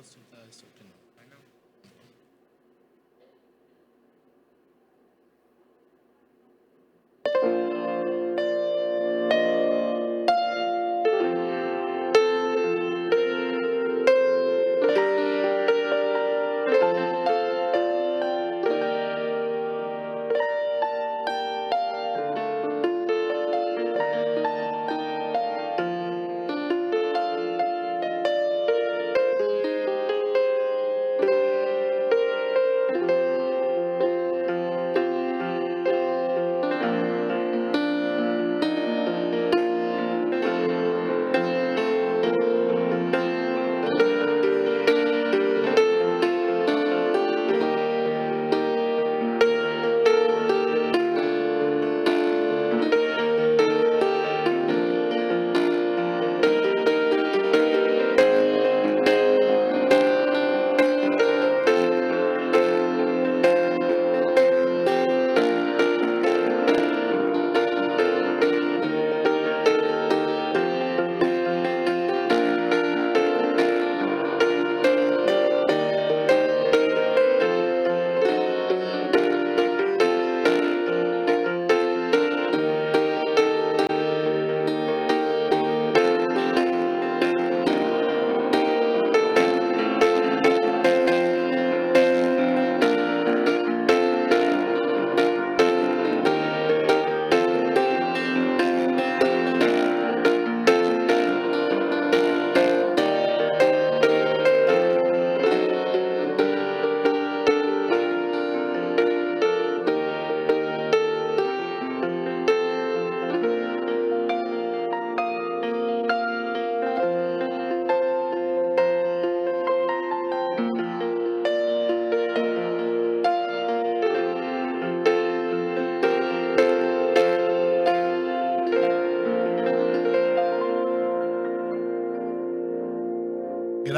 posso usar isso aqui não. Vai não.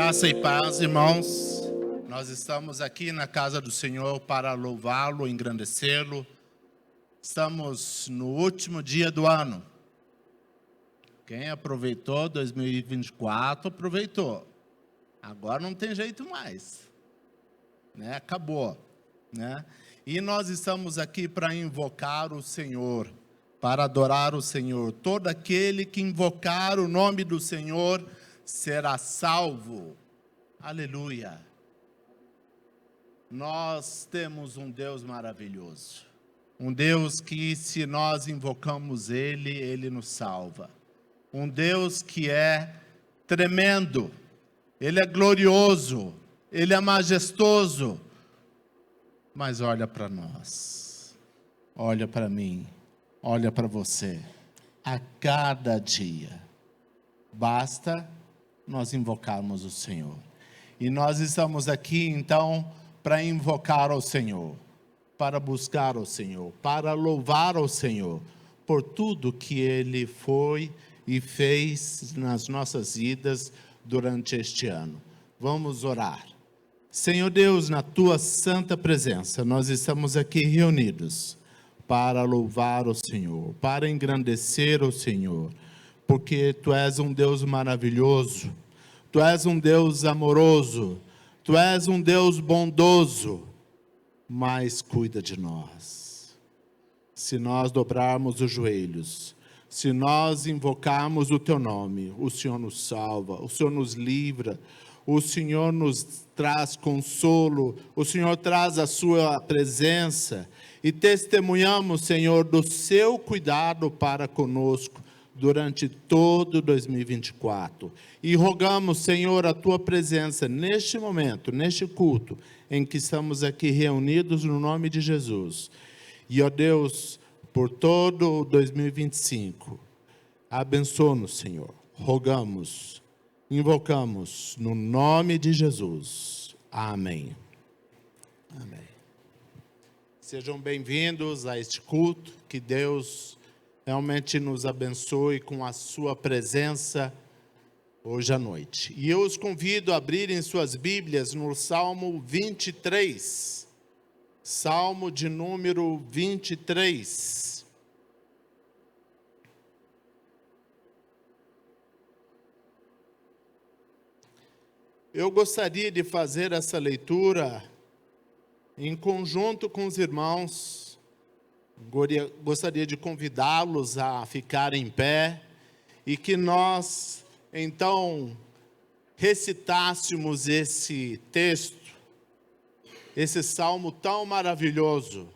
Graça e paz, irmãos. Nós estamos aqui na casa do Senhor para louvá-lo, engrandecê-lo. Estamos no último dia do ano. Quem aproveitou 2024, aproveitou. Agora não tem jeito mais, né? Acabou, né? E nós estamos aqui para invocar o Senhor, para adorar o Senhor. Todo aquele que invocar o nome do Senhor será salvo. Aleluia. Nós temos um Deus maravilhoso. Um Deus que, se nós invocamos Ele, Ele nos salva. Um Deus que é tremendo. Ele é glorioso. Ele é majestoso. Mas olha para nós. Olha para mim. Olha para você. A cada dia. Basta nós invocarmos o Senhor. E nós estamos aqui, então, para invocar ao Senhor, para buscar ao Senhor, para louvar ao Senhor, por tudo que Ele foi e fez nas nossas vidas durante este ano. Vamos orar. Senhor Deus, na Tua santa presença, nós estamos aqui reunidos para louvar o Senhor, para engrandecer o Senhor, porque Tu és um Deus maravilhoso, Tu és um Deus amoroso, Tu és um Deus bondoso, mas cuida de nós. Se nós dobrarmos os joelhos, se nós invocarmos o Teu nome, o Senhor nos salva, o Senhor nos livra, o Senhor nos traz consolo, o Senhor traz a Sua presença, e testemunhamos, Senhor, do Seu cuidado para conosco, durante todo 2024. E rogamos, Senhor, a Tua presença neste momento, neste culto, em que estamos aqui reunidos no nome de Jesus. E, ó Deus, por todo 2025, abençoa-nos, Senhor. Rogamos, invocamos, no nome de Jesus. Amém. Amém. Sejam bem-vindos a este culto, que Deus realmente nos abençoe com a Sua presença hoje à noite. E eu os convido a abrirem suas Bíblias no Salmo 23. Salmo de número 23. Eu gostaria de fazer essa leitura em conjunto com os irmãos. Gostaria de convidá-los a ficar em pé e que nós, então, recitássemos esse texto, esse salmo tão maravilhoso.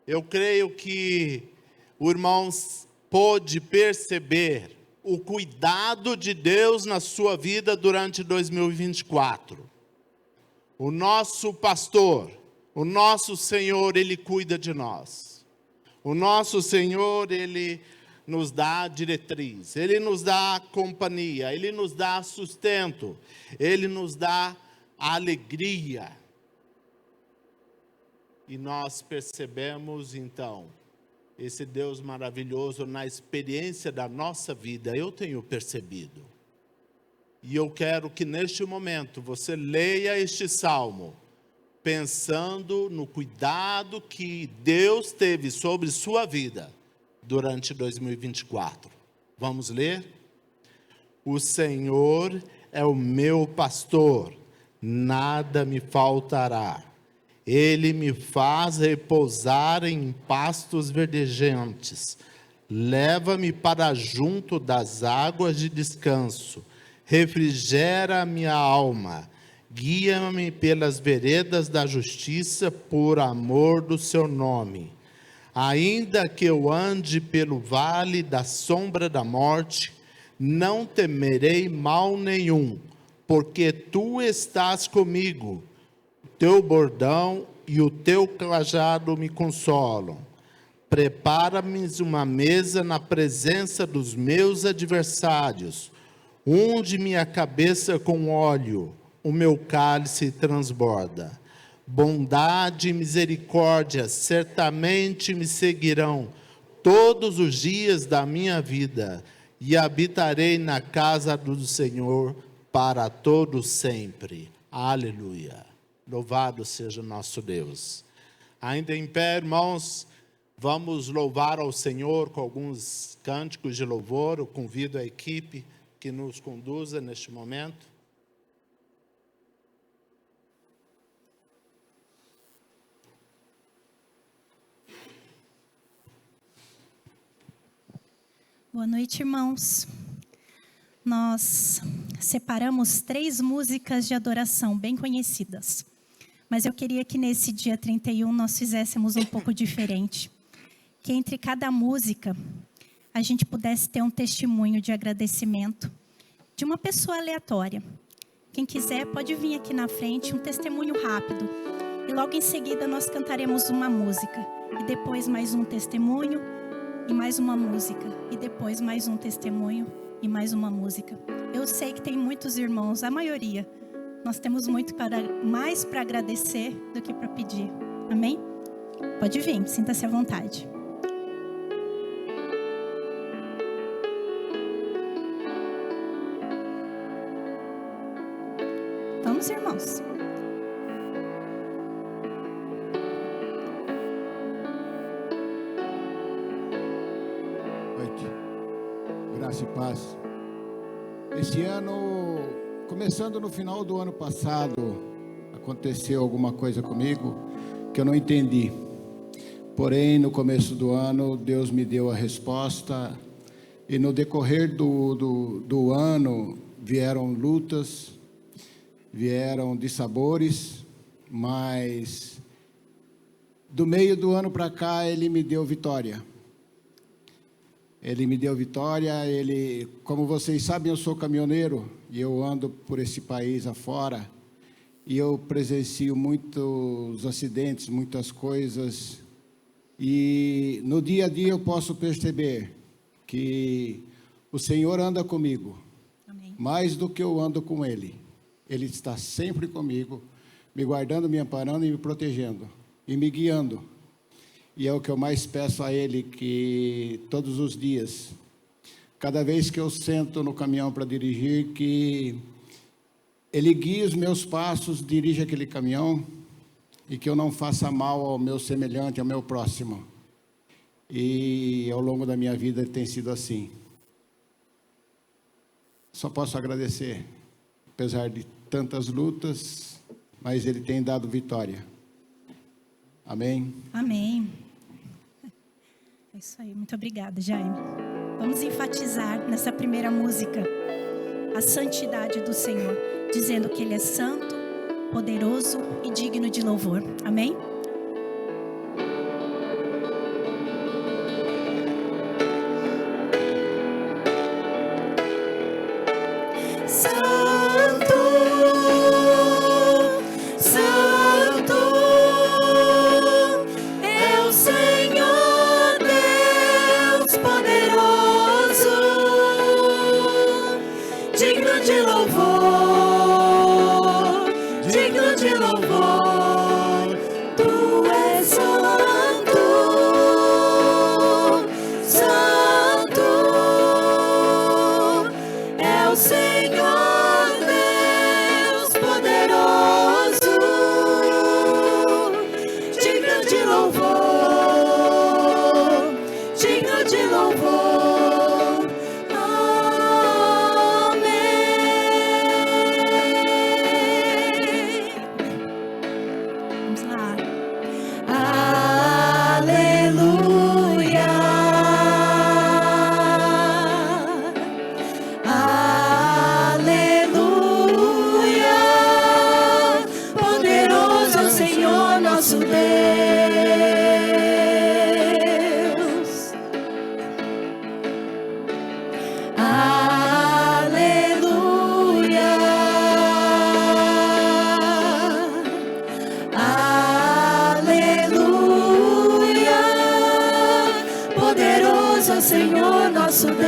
Eu creio que o irmão pôde perceber o cuidado de Deus na sua vida durante 2024. O nosso pastor, o nosso Senhor, Ele cuida de nós. O nosso Senhor, Ele nos dá diretriz, Ele nos dá companhia, Ele nos dá sustento, Ele nos dá alegria. E nós percebemos, então, esse Deus maravilhoso na experiência da nossa vida. Eu tenho percebido. E eu quero que neste momento você leia este salmo, pensando no cuidado que Deus teve sobre sua vida durante 2024. Vamos ler? O Senhor é o meu pastor, nada me faltará. Ele me faz repousar em pastos verdejantes. Leva-me para junto das águas de descanso. Refrigera a minha alma. Guia-me pelas veredas da justiça por amor do seu nome. Ainda que eu ande pelo vale da sombra da morte, não temerei mal nenhum, porque tu estás comigo. Teu bordão e o teu cajado me consolam. Prepara-me uma mesa na presença dos meus adversários. Unge minha cabeça com óleo, o meu cálice transborda. Bondade e misericórdia certamente me seguirão todos os dias da minha vida, e habitarei na casa do Senhor para todo sempre. Aleluia. Louvado seja o nosso Deus. Ainda em pé, irmãos, vamos louvar ao Senhor com alguns cânticos de louvor. Eu convido a equipe que nos conduza neste momento. Boa noite, irmãos. Nós separamos 3 músicas de adoração bem conhecidas. Mas eu queria que nesse dia 31 nós fizéssemos um pouco diferente. Que entre cada música a gente pudesse ter um testemunho de agradecimento de uma pessoa aleatória. Quem quiser pode vir aqui na frente, um testemunho rápido. E logo em seguida nós cantaremos uma música. E depois mais um testemunho e mais uma música. E depois mais um testemunho e mais uma música. Eu sei que tem muitos irmãos, a maioria. Nós temos mais para agradecer do que para pedir. Amém? Pode vir, sinta-se à vontade. Vamos, irmãos. Noite. Graça e paz. Este ano, começando no final do ano passado, aconteceu alguma coisa comigo que eu não entendi. Porém, no começo do ano, Deus me deu a resposta. E no decorrer do ano, vieram lutas, vieram dissabores, mas do meio do ano para cá, Ele me deu vitória. Ele me deu vitória. Como vocês sabem, eu sou caminhoneiro e eu ando por esse país afora e eu presencio muitos acidentes, muitas coisas, e no dia a dia eu posso perceber que o Senhor anda comigo. Amém. Mais do que eu ando com Ele. Ele está sempre comigo, me guardando, me amparando e me protegendo e me guiando. E é o que eu mais peço a Ele, que todos os dias, cada vez que eu sento no caminhão para dirigir, que Ele guie os meus passos, dirija aquele caminhão, e que eu não faça mal ao meu semelhante, ao meu próximo. E ao longo da minha vida tem sido assim. Só posso agradecer, apesar de tantas lutas, mas Ele tem dado vitória. Amém? Amém. É isso aí, muito obrigada, Jaime. Vamos enfatizar nessa primeira música a santidade do Senhor, dizendo que Ele é santo, poderoso e digno de louvor. Amém? Santo, Santo é o Senhor Deus poderoso, digno de louvor, digno de louvor. Tu és santo, santo é o Senhor Deus poderoso, digno de louvor, digno de louvor. Amém. Vamos lá. Aleluia. Aleluia. Poderoso é o Senhor nosso Deus. Aleluia. Aleluia. Poderoso é o Senhor nosso Deus.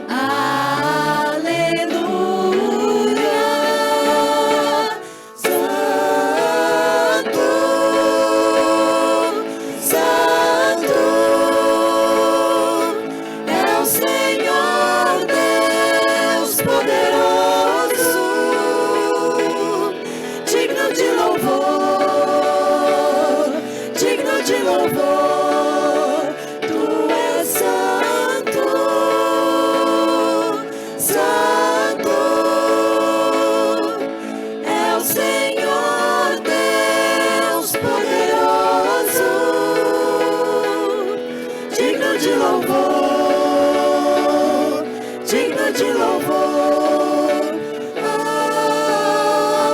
Aleluia. Santo, santo é o Senhor Deus poderoso, digno de louvor, digno de louvor. Tu és santo, santo é o Senhor Deus poderoso, digno de louvor, digno de louvor.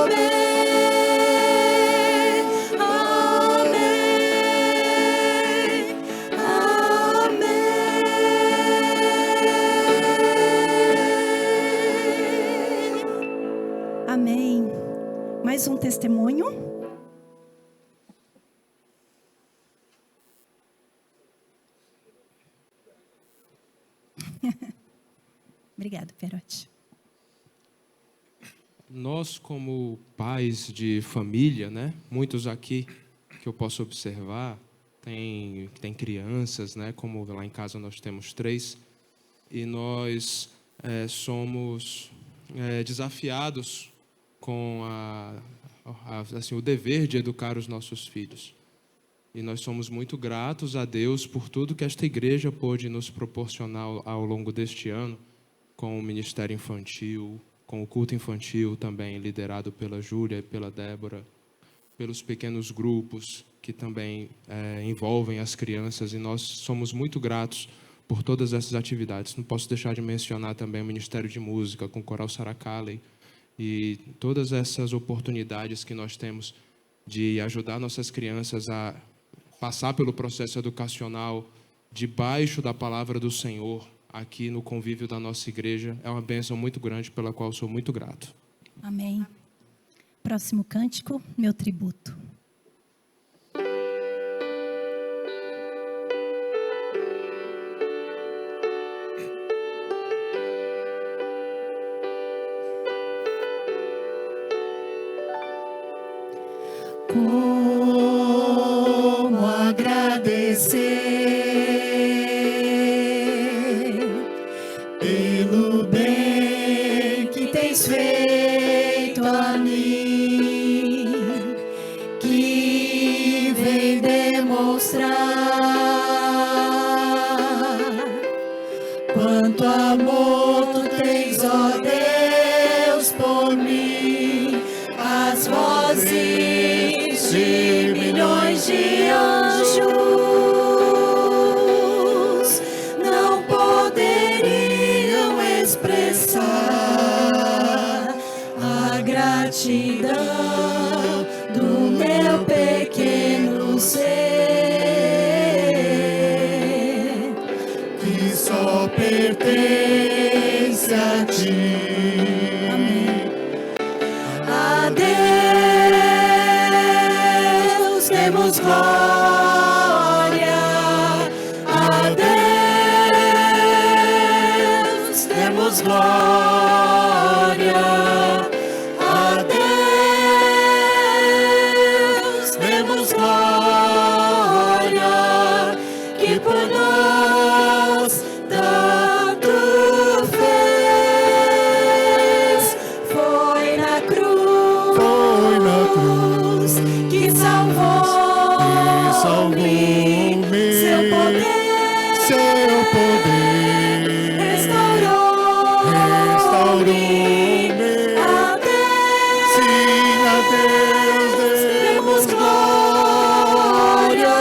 Amém, amém, amém. Amém. Mais um testemunho. Obrigada, Perotti. Nós, como pais de família, né? Muitos aqui que eu posso observar tem crianças, né? Como lá em casa nós temos 3, e nós somos desafiados com assim, o dever de educar os nossos filhos. E nós somos muito gratos a Deus por tudo que esta igreja pôde nos proporcionar ao longo deste ano, com o ministério infantil, com o culto infantil também liderado pela Júlia e pela Débora, pelos pequenos grupos que também envolvem as crianças, e nós somos muito gratos por todas essas atividades. Não posso deixar de mencionar também o Ministério de Música, com o Coral Saracali, e todas essas oportunidades que nós temos de ajudar nossas crianças a passar pelo processo educacional debaixo da palavra do Senhor, aqui no convívio da nossa igreja, é uma bênção muito grande pela qual sou muito grato. Amém. Próximo cântico, meu tributo. Como agradecer pelo bem que tens feito a mim, que vem demonstrar gratidão do meu pequeno ser, que só pertence a ti. a Deus demos glória, a Deus demos glória, a Deus demos glória, que por nós tanto fez. Foi na cruz que salvou-me, seu poder restaurou-me. A Deus, Sim, a Deus demos glória,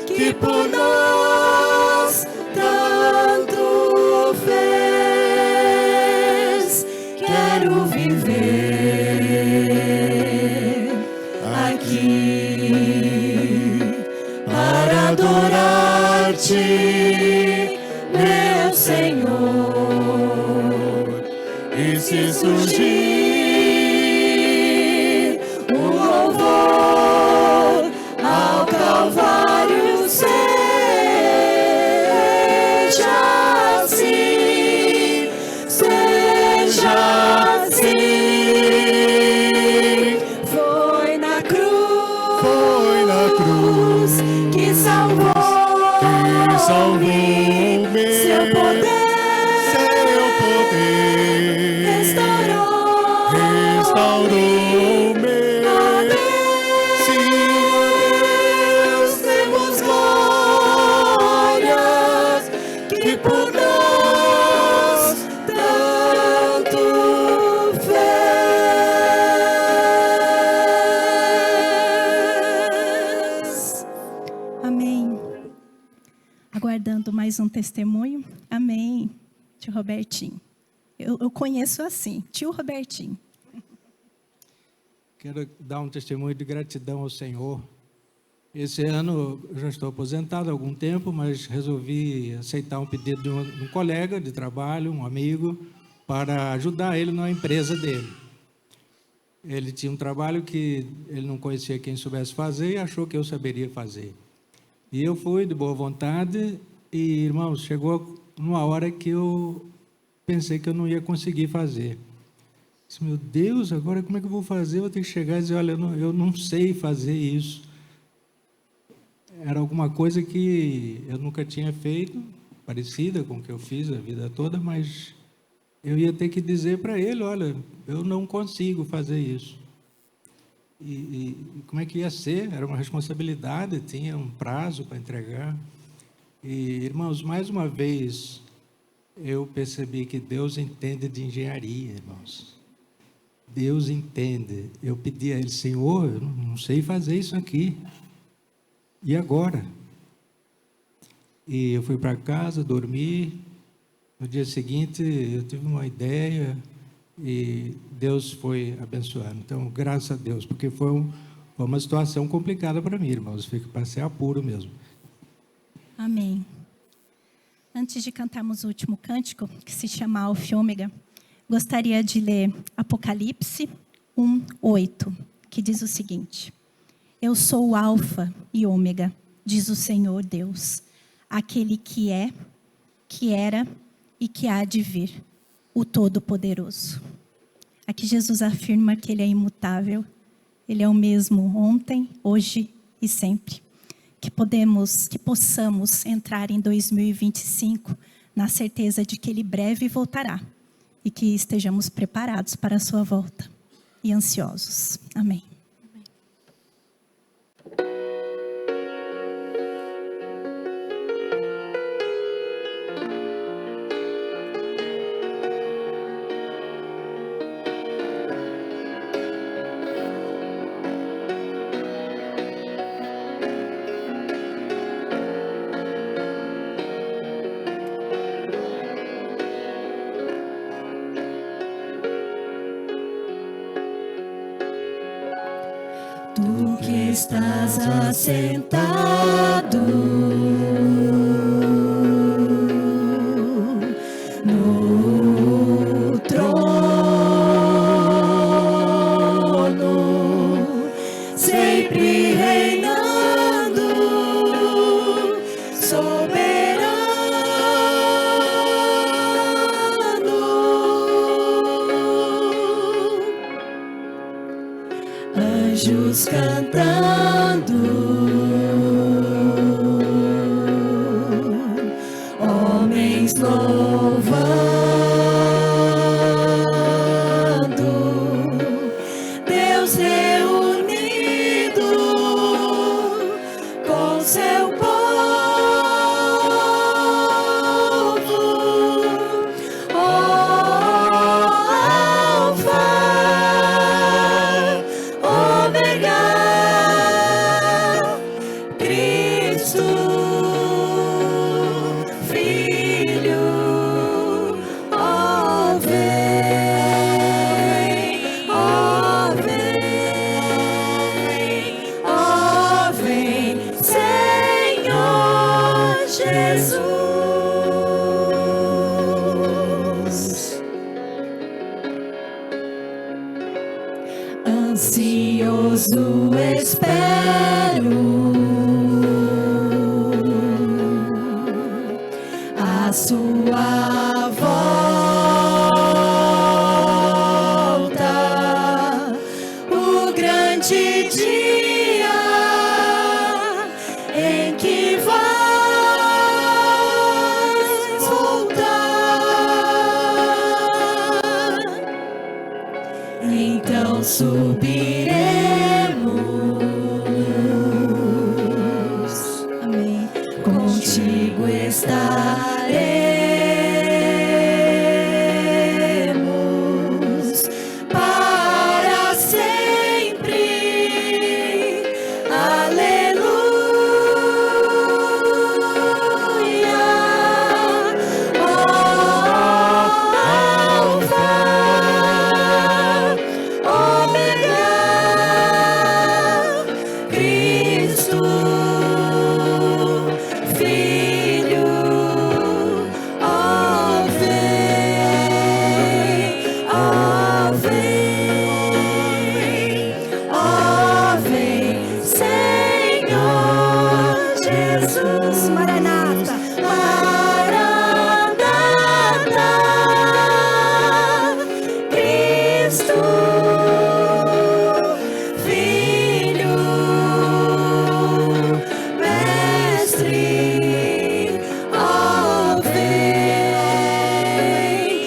que por nós tanto fez. Quero viver aqui para adorar-te, meu Senhor. E se surgir Um louvor ao Calvário, seja assim, seja assim. Foi na cruz que salvou-me, seu poder restaurou-me. A Deus, demos glória, que por nós tanto fez. Amém. Aguardando mais um testemunho. Amém. Tio Robertinho. Eu conheço assim, tio Robertinho. Quero dar um testemunho de gratidão ao Senhor. Esse ano eu já estou aposentado há algum tempo, mas resolvi aceitar um pedido de um colega de trabalho, um amigo, para ajudar ele na empresa dele. Ele tinha um trabalho que ele não conhecia quem soubesse fazer e achou que eu saberia fazer. E eu fui de boa vontade e, irmãos, chegou numa hora que eu pensei que eu não ia conseguir fazer. Disse, meu Deus, agora como é que eu vou fazer? Eu vou ter que chegar e dizer, olha, eu não sei fazer isso. Era alguma coisa que eu nunca tinha feito, parecida com o que eu fiz a vida toda, mas eu ia ter que dizer para ele, olha, eu não consigo fazer isso. E como é que ia ser? Era uma responsabilidade, tinha um prazo para entregar. E, irmãos, mais uma vez, eu percebi que Deus entende de engenharia, irmãos. Deus entende. Eu pedi a Ele, Senhor, eu não sei fazer isso aqui. E agora? E eu fui para casa, dormi. No dia seguinte, eu tive uma ideia e Deus foi abençoando. Então, graças a Deus, porque foi uma situação complicada para mim, irmãos. Passei apuro mesmo. Amém. Antes de cantarmos o último cântico, que se chama Alfa e Ômega, gostaria de ler Apocalipse 1:8, que diz o seguinte: Eu sou o Alfa e Ômega, diz o Senhor Deus, aquele que é, que era e que há de vir, o Todo-Poderoso. Aqui Jesus afirma que Ele é imutável, Ele é o mesmo ontem, hoje e sempre. Que possamos entrar em 2025 na certeza de que Ele breve voltará e que estejamos preparados para a sua volta e ansiosos. Amém. estás assentado no trono, sempre reinando, soberano. Anjos cantando, homens louvando, Deus reunido com seu povo. Alfa, Ômega, Cristo, Filho, ó vem, ó vem, ó vem, Senhor Jesus. Ansioso espero a sua volta, o grande dia em que vais voltar. Então subiremos, amém, contigo estaremos para sempre. Aleluia. Alfa, Ômega, Cristo, Filho, ó vem, Senhor Jesus. Maranata, Maranata, Cristo, Filho, Mestre, ó vem,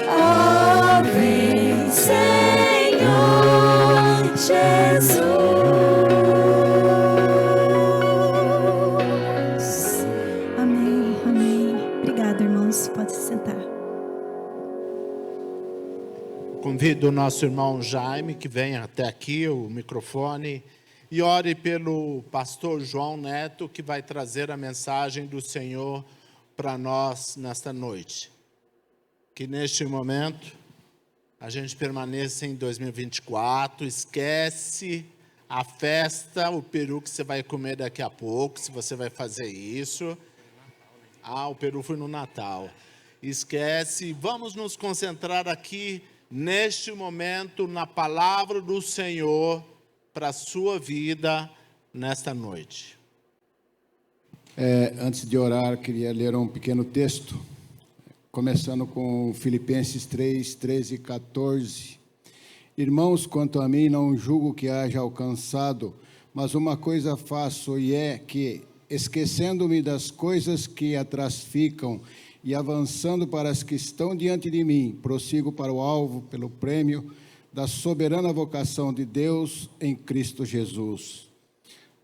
ó vem, Senhor Jesus. Amém, amém. Obrigada, irmãos. Pode se sentar. Convido o nosso irmão Jaime que venha até aqui, o microfone, e ore pelo pastor João Neto, que vai trazer a mensagem do Senhor para nós nesta noite. Que neste momento a gente permaneça em 2024, esquece a festa, o peru que você vai comer daqui a pouco, se você vai fazer isso. O peru foi no Natal. Esquece, vamos nos concentrar aqui neste momento na palavra do Senhor para a sua vida nesta noite. Antes de orar, queria ler um pequeno texto, começando com Filipenses 3, 13 e 14. Irmãos, quanto a mim, não julgo que haja alcançado, mas uma coisa faço, e é que, esquecendo-me das coisas que atrás ficam e avançando para as que estão diante de mim, prossigo para o alvo, pelo prêmio da soberana vocação de Deus em Cristo Jesus.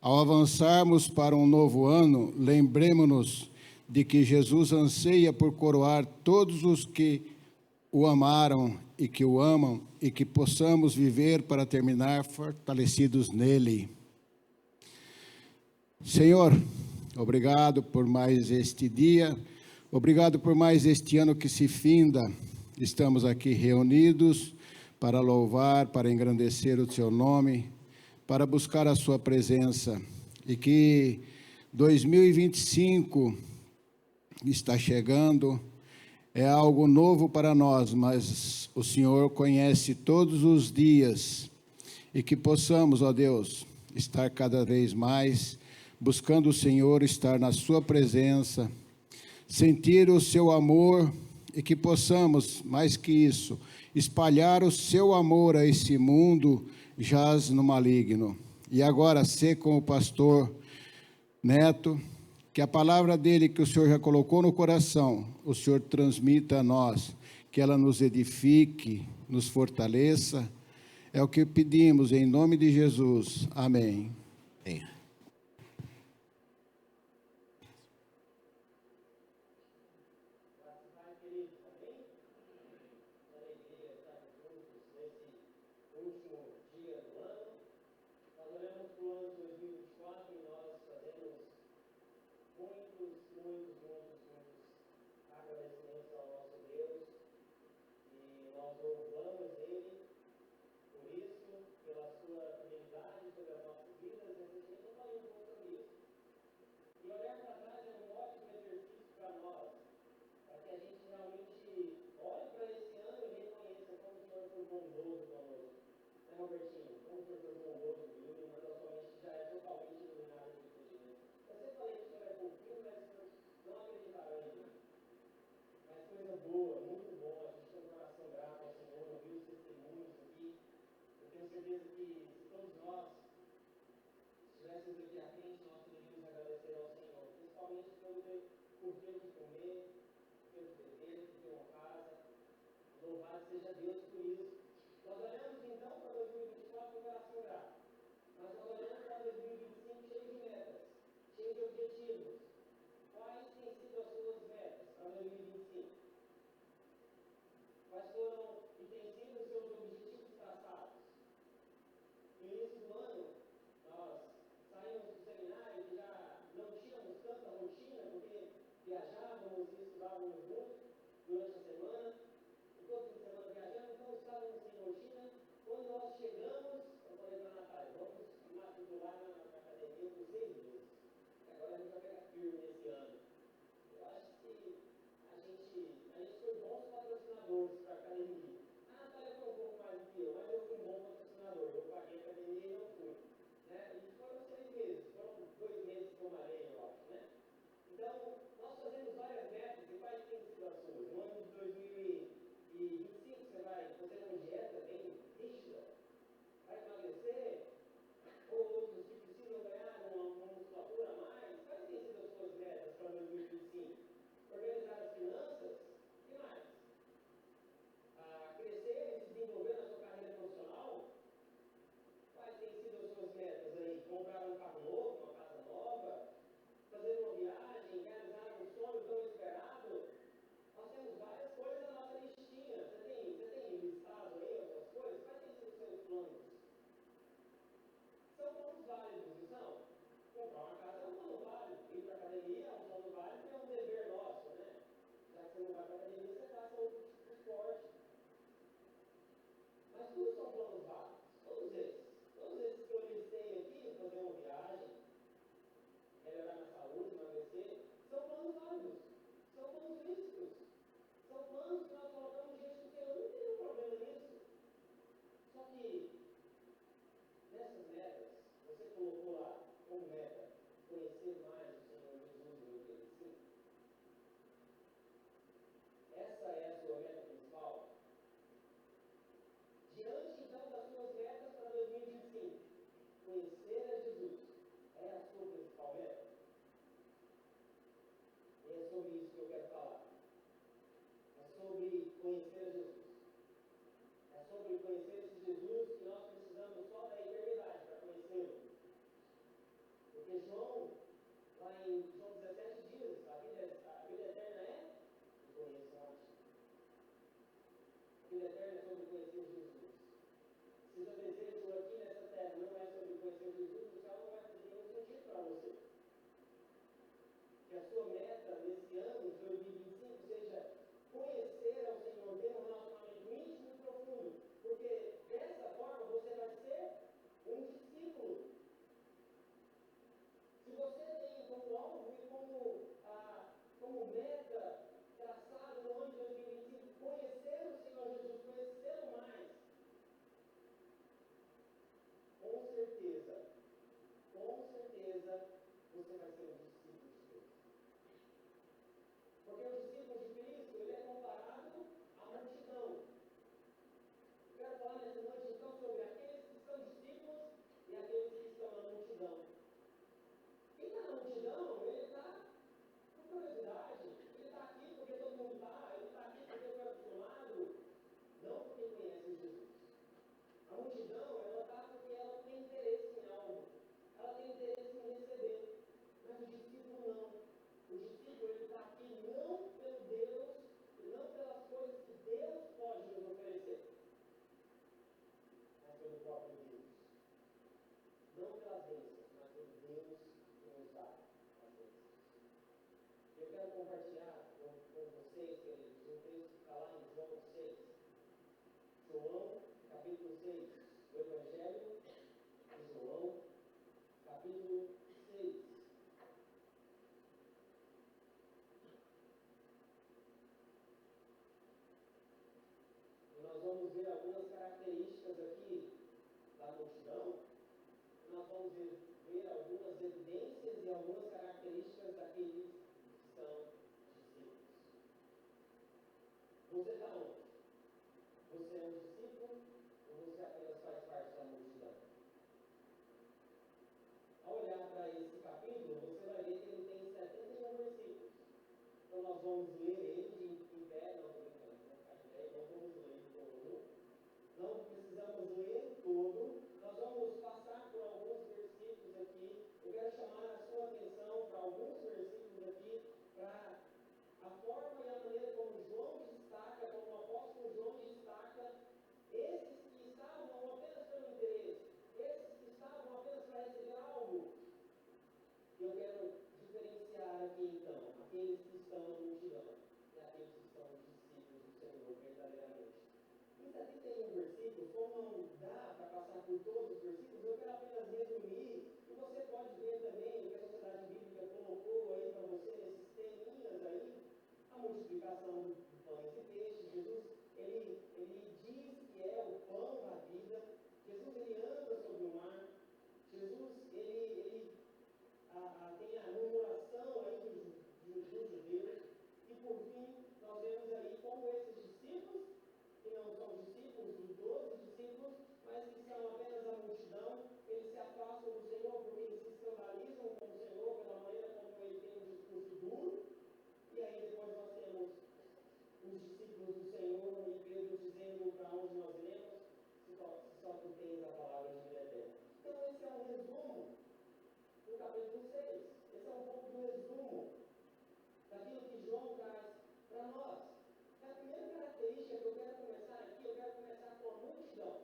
Ao avançarmos para um novo ano, lembremos-nos de que Jesus anseia por coroar todos os que o amaram e que o amam, e que possamos viver para terminar fortalecidos nele. Senhor, obrigado por mais este dia, obrigado por mais este ano que se finda. Estamos aqui reunidos para louvar, para engrandecer o Seu nome, para buscar a Sua presença. E que 2025 está chegando, é algo novo para nós, mas o Senhor conhece todos os dias. E que possamos, ó Deus, estar cada vez mais buscando o Senhor, estar na Sua presença, sentir o Seu amor, e que possamos, mais que isso, espalhar o Seu amor a esse mundo jaz no maligno. E agora, ser com o pastor Neto, que a palavra dele que o Senhor já colocou no coração, o Senhor transmita a nós, que ela nos edifique, nos fortaleça. É o que pedimos em nome de Jesus. Amém. Amém. No início do ano, nós saímos do seminário ver algumas características aqui da multidão, nós vamos ver algumas evidências e algumas características daqueles que são discípulos. Você está onde? Você é um discípulo ou você apenas faz parte da multidão? Ao olhar para esse capítulo, você vai ver que ele tem 71 versículos. Então nós vamos ler ele em pé, não vamos ler todo. Não precisamos ler todo. Nós vamos passar por alguns versículos aqui. Eu quero chamar a sua atenção para alguns versículos aqui, para a forma e a maneira como João destaca, como o apóstolo João destaca, esses que estavam apenas pelo interesse, esses que estavam apenas para receber algo. Eu quero diferenciar aqui então, aqueles que estão na multidão e aqueles que são discípulos do Senhor verdadeiramente. Em 71 versículos, como não dá para passar por todos os versículos, eu quero apenas resumir, e você pode ver também o que a Sociedade Bíblica colocou aí para você, nesses teminhas aí, a multiplicação de pães e peixes. Jesus, ele diz que é o pão da vida. Jesus, ele anda sobre o mar. Jesus, ele tem a murmuração aí dos judeus. E por fim, nós vemos aí como esses discípulos, que não são discípulos dos 12 discípulos, mas que são apenas a multidão, eles se afastam do Senhor porque eles se escandalizam com o Senhor pela maneira como ele tem um discurso duro. E aí depois nós temos os discípulos do Senhor e Pedro dizendo para onde nós iremos, se só tu tens a palavra de vida eterna. Então esse é um resumo do capítulo 6. Esse é um pouco do resumo daquilo que João traz para nós. A primeira característica que eu quero começar aqui, eu quero começar com a multidão.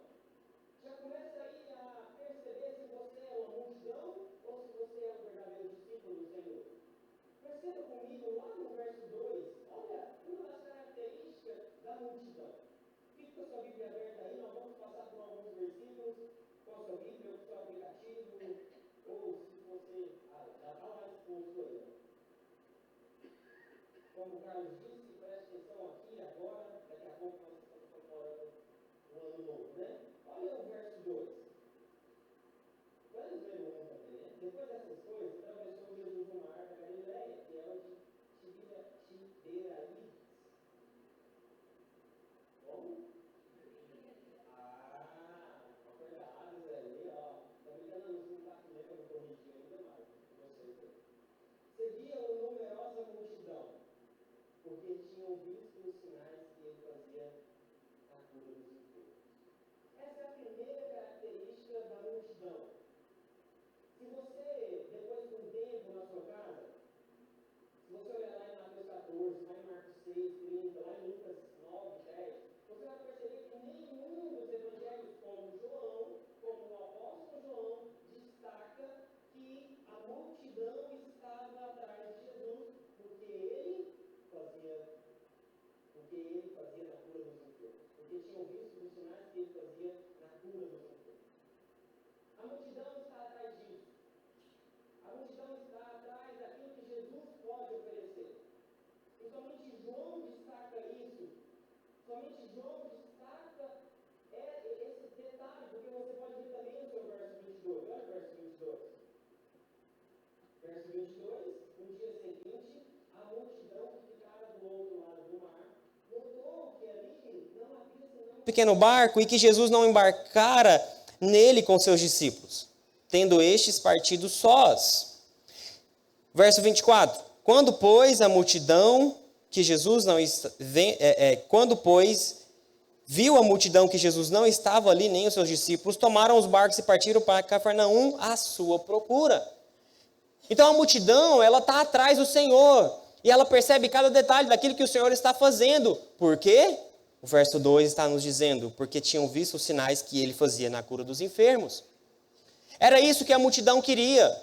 Já começa aí a perceber se você é uma multidão ou se você é um verdadeiro discípulo do Senhor. Perceba comigo lá no verso 2, olha uma das características da multidão. Fique com a sua Bíblia aberta aí, nós vamos passar por alguns versículos com a sua Bíblia, com o seu aplicativo, ou se você já está mais exposto aí. Como o Carlos disse, preste atenção aqui agora, daqui a pouco nós estamos comemorando o ano novo, né? Olha o verso 2. Vamos ver o ano também, né? Depois dessas coisas, atravessou Jesus o mar da Galileia, que é onde Tiberíades. Como? Uma coisa errada ali, ó. Tá brincando, não está lendo, eu corrigi ainda mais. Vocês. Seguia uma numerosa multidão, porque tinham visto os sinais que ele fazia na cura dos enfermos. Essa é a primeira característica da multidão. Se você, depois de um tempo na sua casa, se você olhar lá em Mateus 14, lá em Marcos 6, 30, lá em Lucas 9, 10, você vai perceber que nenhum dos evangelhos, como João, como o apóstolo João, destaca que a multidão estava atrás de Jesus, porque ele fazia na cura dos enfermos, porque tinham visto os sinais que ele fazia na cura dos enfermos. A multidão está atrás disso. A multidão está atrás daquilo que Jesus pode oferecer. E somente João destaca isso. Somente João destaca esse detalhe, porque você pode ver também no seu verso 22. Olha o verso 22. Verso 22, no dia seguinte, a multidão que ficara do outro lado do mar notou que ali não havia senão um pequeno barco e que Jesus não embarcara nele com seus discípulos, tendo estes partido sós. Verso 24. Quando, pois, a multidão que Jesus não viu a multidão que Jesus não estava ali, nem os seus discípulos, tomaram os barcos e partiram para Cafarnaum à sua procura. Então a multidão, ela está atrás do Senhor, e ela percebe cada detalhe daquilo que o Senhor está fazendo. Por quê? O verso 2 está nos dizendo, porque tinham visto os sinais que ele fazia na cura dos enfermos. Era isso que a multidão queria.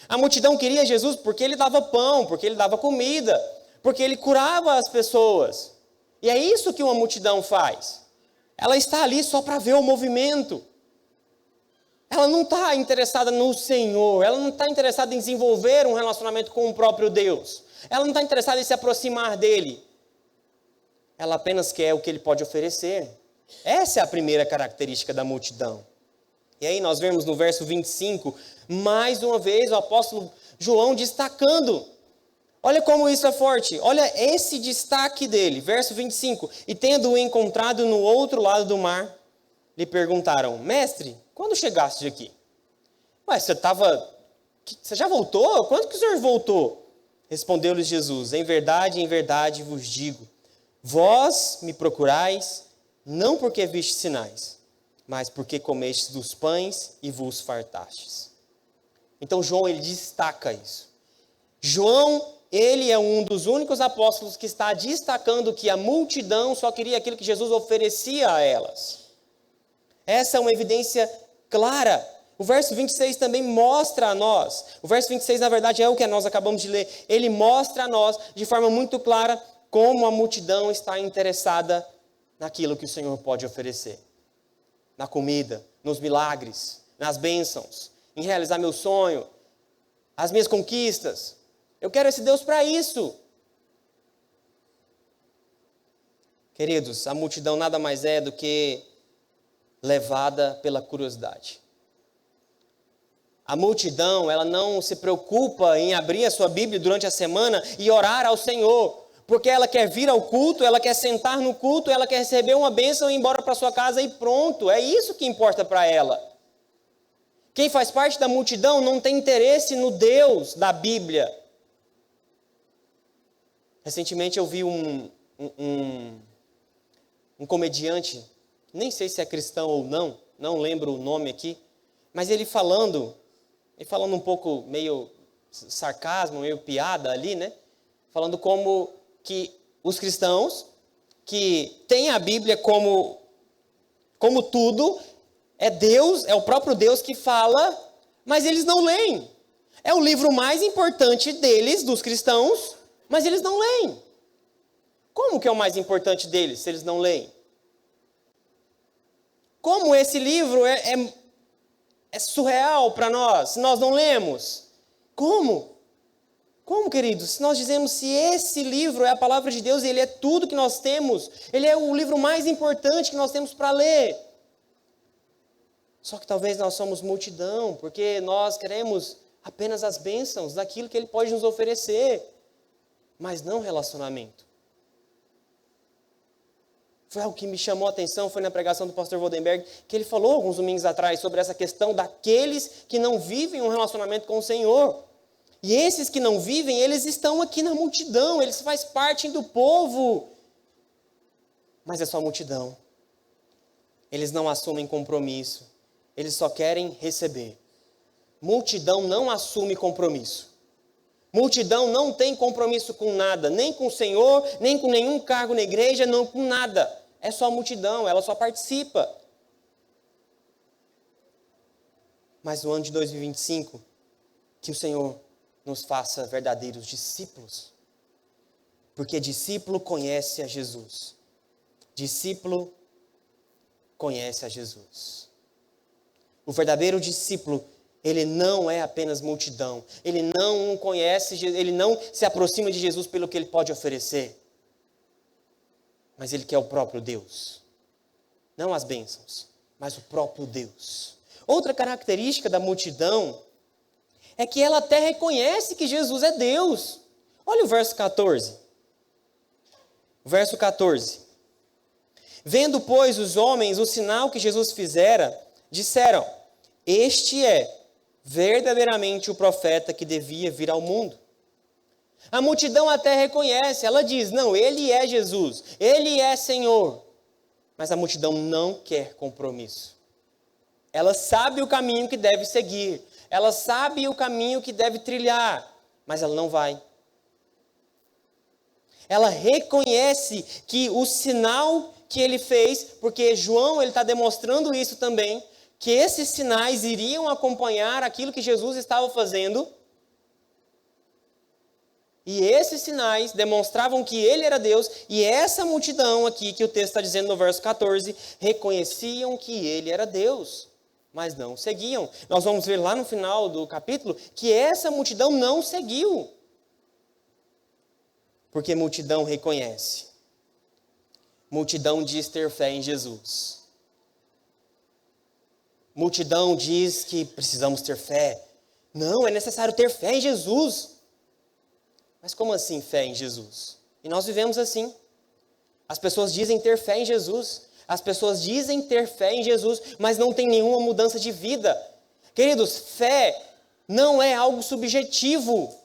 A multidão queria Jesus porque ele dava pão, porque ele dava comida, porque ele curava as pessoas. E é isso que uma multidão faz. Ela está ali só para ver o movimento. Ela não está interessada no Senhor, ela não está interessada em desenvolver um relacionamento com o próprio Deus. Ela não está interessada em se aproximar dele. Ela apenas quer o que ele pode oferecer. Essa é a primeira característica da multidão. E aí nós vemos no verso 25, mais uma vez o apóstolo João destacando. Olha como isso é forte. Olha esse destaque dele. Verso 25. E tendo-o encontrado no outro lado do mar, lhe perguntaram: Mestre, quando chegaste aqui? Ué, você já voltou? Quando que o senhor voltou? Respondeu-lhes Jesus: em verdade vos digo, vós me procurais, não porque vistes sinais, mas porque comestes dos pães e vos fartastes. Então João, ele destaca isso. João, ele é um dos únicos apóstolos que está destacando que a multidão só queria aquilo que Jesus oferecia a elas. Essa é uma evidência clara. O verso 26 também mostra a nós. O verso 26, na verdade, é o que nós acabamos de ler. Ele mostra a nós, de forma muito clara, como a multidão está interessada naquilo que o Senhor pode oferecer. Na comida, nos milagres, nas bênçãos, em realizar meu sonho, as minhas conquistas. Eu quero esse Deus para isso. Queridos, a multidão nada mais é do que levada pela curiosidade. A multidão, ela não se preocupa em abrir a sua Bíblia durante a semana e orar ao Senhor, porque ela quer vir ao culto, ela quer sentar no culto, ela quer receber uma bênção e ir embora para sua casa e pronto. É isso que importa para ela. Quem faz parte da multidão não tem interesse no Deus da Bíblia. Recentemente eu vi um comediante, nem sei se é cristão ou não lembro o nome aqui, mas ele falando um pouco meio sarcasmo, meio piada ali, né? Falando como que os cristãos que têm a Bíblia como tudo, é Deus, é o próprio Deus que fala, mas eles não leem. É o livro mais importante deles, dos cristãos, mas eles não leem. Como que é o mais importante deles, se eles não leem? Como esse livro é surreal para nós, se nós não lemos? Como? Como, queridos? Se nós dizemos se esse livro é a palavra de Deus, ele é tudo que nós temos, ele é o livro mais importante que nós temos para ler. Só que talvez nós somos multidão, porque nós queremos apenas as bênçãos daquilo que ele pode nos oferecer, mas não relacionamento. Foi algo que me chamou a atenção, foi na pregação do pastor Waldenberg, que ele falou alguns domingos atrás sobre essa questão daqueles que não vivem um relacionamento com o Senhor. E esses que não vivem, eles estão aqui na multidão, eles fazem parte do povo. Mas é só multidão. Eles não assumem compromisso, eles só querem receber. Multidão não assume compromisso. Multidão não tem compromisso com nada, nem com o Senhor, nem com nenhum cargo na igreja, não com nada. É só multidão, ela só participa. Mas no ano de 2025, que o Senhor nos faça verdadeiros discípulos. Porque discípulo conhece a Jesus. Discípulo conhece a Jesus. O verdadeiro discípulo, ele não é apenas multidão. Ele não conhece, ele não se aproxima de Jesus pelo que ele pode oferecer. Mas ele quer o próprio Deus. Não as bênçãos, mas o próprio Deus. Outra característica da multidão é que ela até reconhece que Jesus é Deus. Olha o verso 14. Verso 14. Vendo, pois, os homens o sinal que Jesus fizera, disseram: este é verdadeiramente o profeta que devia vir ao mundo. A multidão até reconhece, ela diz: não, ele é Jesus, ele é Senhor. Mas a multidão não quer compromisso. Ela sabe o caminho que deve seguir, ela sabe o caminho que deve trilhar, mas ela não vai. Ela reconhece que o sinal que ele fez, porque João está demonstrando isso também, que esses sinais iriam acompanhar aquilo que Jesus estava fazendo. E esses sinais demonstravam que ele era Deus, e essa multidão aqui, que o texto está dizendo no verso 14, reconheciam que ele era Deus, mas não seguiam. Nós vamos ver lá no final do capítulo que essa multidão não seguiu. Porque multidão reconhece. Multidão diz ter fé em Jesus. Multidão diz que precisamos ter fé. Não, é necessário ter fé em Jesus. Mas como assim fé em Jesus? E nós vivemos assim. As pessoas dizem ter fé em Jesus. As pessoas dizem ter fé em Jesus, mas não tem nenhuma mudança de vida. Queridos, fé não é algo subjetivo.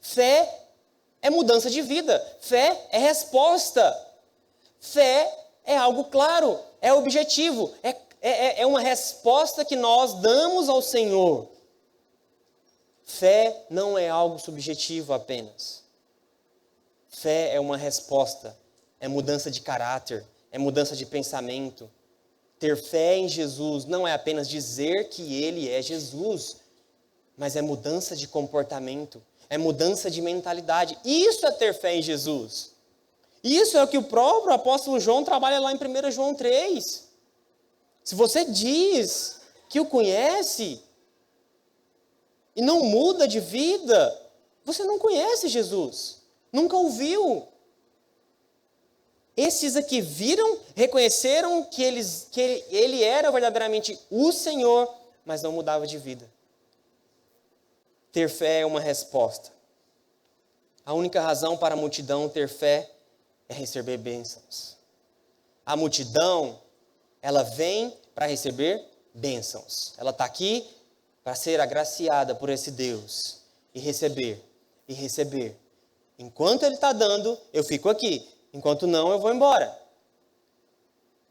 Fé é mudança de vida. Fé é resposta. Fé é algo claro, é objetivo, é uma resposta que nós damos ao Senhor. Fé não é algo subjetivo apenas. Fé é uma resposta, é mudança de caráter, é mudança de pensamento. Ter fé em Jesus não é apenas dizer que Ele é Jesus, mas é mudança de comportamento, é mudança de mentalidade. Isso é ter fé em Jesus. Isso é o que o próprio apóstolo João trabalha lá em 1 João 3. Se você diz que o conhece e não muda de vida, você não conhece Jesus, nunca ouviu. Esses aqui viram, reconheceram que ele era verdadeiramente o Senhor, mas não mudava de vida. Ter fé é uma resposta. A única razão para a multidão ter fé é receber bênçãos. A multidão, ela vem para receber bênçãos. Ela está aqui para ser agraciada por esse Deus. E receber, e receber. Enquanto Ele está dando, eu fico aqui. Enquanto não, eu vou embora.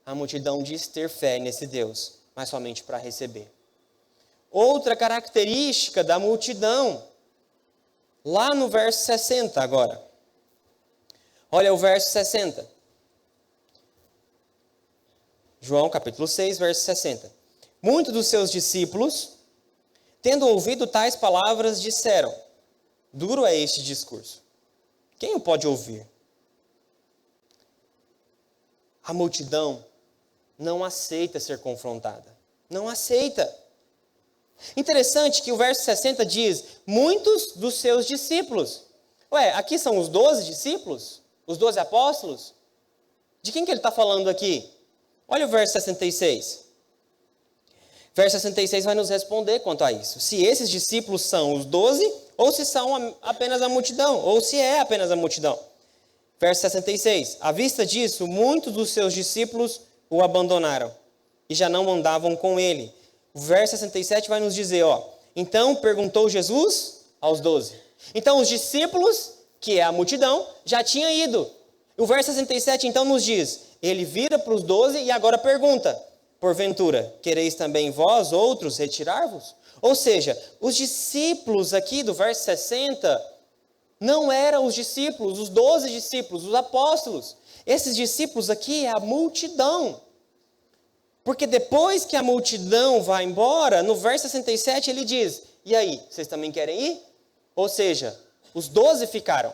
A multidão diz ter fé nesse Deus, mas somente para receber. Outra característica da multidão, lá no verso 60 agora. Olha o verso 60. João capítulo 6, verso 60. Muitos dos seus discípulos, tendo ouvido tais palavras, disseram: duro é este discurso. Quem o pode ouvir? A multidão não aceita ser confrontada. Não aceita. Interessante que o verso 60 diz: muitos dos seus discípulos. Ué, aqui são os 12 discípulos? Os 12 apóstolos? De quem que ele está falando aqui? Olha o verso 66. Verso 66 vai nos responder quanto a isso. Se esses discípulos são os 12, ou se são apenas a multidão, ou se é apenas a multidão. Verso 66. À vista disso, muitos dos seus discípulos o abandonaram e já não andavam com ele. O verso 67 vai nos dizer, então perguntou Jesus aos 12. Então os discípulos, que é a multidão, já tinham ido. O verso 67 então nos diz, ele vira para os 12 e agora pergunta, porventura, quereis também vós outros retirar-vos? Ou seja, os discípulos aqui do verso 60 não eram os discípulos, os 12 discípulos, os apóstolos. Esses discípulos aqui é a multidão. Porque depois que a multidão vai embora, no verso 67 ele diz, e aí, vocês também querem ir? Ou seja, os 12 ficaram.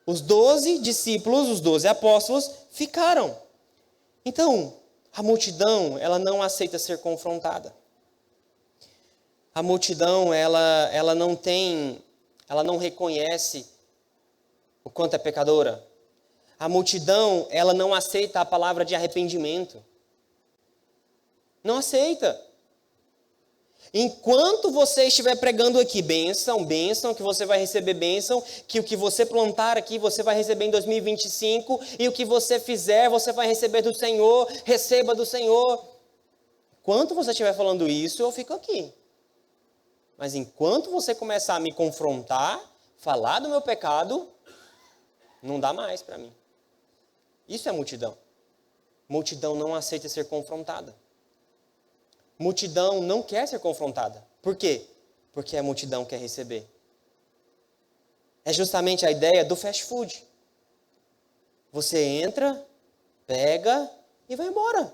Os 12 discípulos, os 12 apóstolos ficaram. Então, a multidão, ela não aceita ser confrontada. A multidão, ela não reconhece o quanto é pecadora. A multidão, ela não aceita a palavra de arrependimento. Não aceita. Enquanto você estiver pregando aqui, bênção, bênção, que você vai receber bênção, que o que você plantar aqui, você vai receber em 2025, e o que você fizer, você vai receber do Senhor, receba do Senhor. Enquanto você estiver falando isso, eu fico aqui. Mas enquanto você começar a me confrontar, falar do meu pecado, não dá mais para mim. Isso é multidão. Multidão não aceita ser confrontada. Multidão não quer ser confrontada. Por quê? Porque a multidão quer receber. É justamente a ideia do fast food. Você entra, pega e vai embora.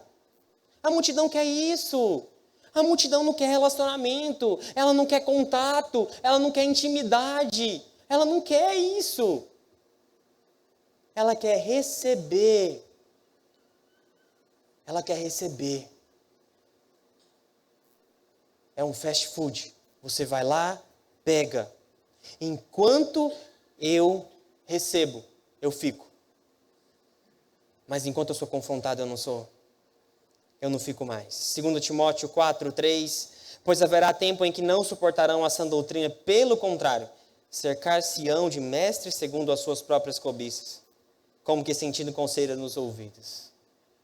A multidão quer isso. A multidão não quer relacionamento, ela não quer contato, ela não quer intimidade, ela não quer isso. Ela quer receber. Ela quer receber. É um fast food. Você vai lá, pega. Enquanto eu recebo, eu fico. Mas enquanto eu sou confrontado, eu não fico mais. 2 Timóteo 4:3, pois haverá tempo em que não suportarão a sã doutrina, pelo contrário, cercar-se-ão de mestres segundo as suas próprias cobiças, como que sentindo coceira nos ouvidos.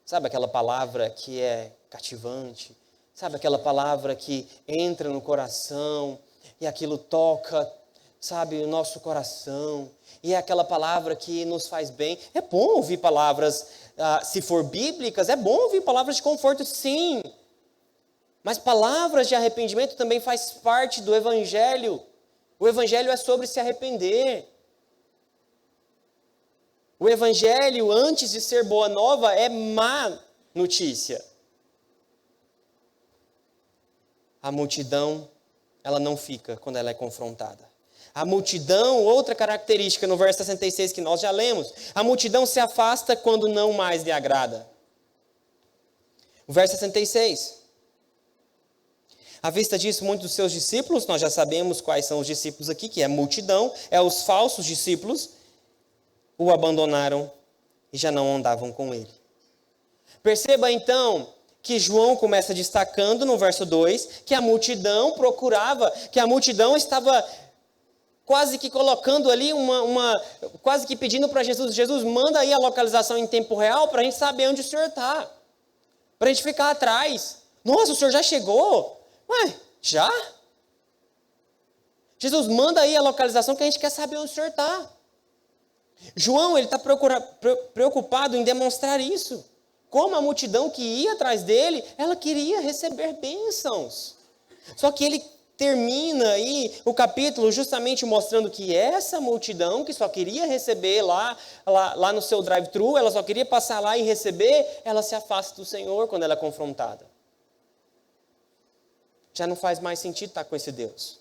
Sabe aquela palavra que é cativante? Sabe aquela palavra que entra no coração e aquilo toca, sabe, o nosso coração? E é aquela palavra que nos faz bem. É bom ouvir palavras, se for bíblicas, é bom ouvir palavras de conforto, sim. Mas palavras de arrependimento também faz parte do Evangelho. O Evangelho é sobre se arrepender. O Evangelho, antes de ser boa nova, é má notícia. A multidão, ela não fica quando ela é confrontada. A multidão, outra característica no verso 66 que nós já lemos, a multidão se afasta quando não mais lhe agrada. O verso 66. À vista disso, muitos dos seus discípulos, nós já sabemos quais são os discípulos aqui, que é a multidão, é os falsos discípulos, o abandonaram e já não andavam com ele. Perceba então que João começa destacando no verso 2, que a multidão procurava, que a multidão estava quase que colocando ali quase que pedindo para Jesus, Jesus, manda aí a localização em tempo real para a gente saber onde o Senhor está, para a gente ficar atrás. Nossa, o Senhor já chegou? Ué, já? Jesus, manda aí a localização que a gente quer saber onde o Senhor está. João, ele está preocupado em demonstrar isso. Como a multidão que ia atrás dele, ela queria receber bênçãos. Só que ele termina aí o capítulo justamente mostrando que essa multidão que só queria receber lá no seu drive-thru, ela só queria passar lá e receber, ela se afasta do Senhor quando ela é confrontada. Já não faz mais sentido estar com esse Deus.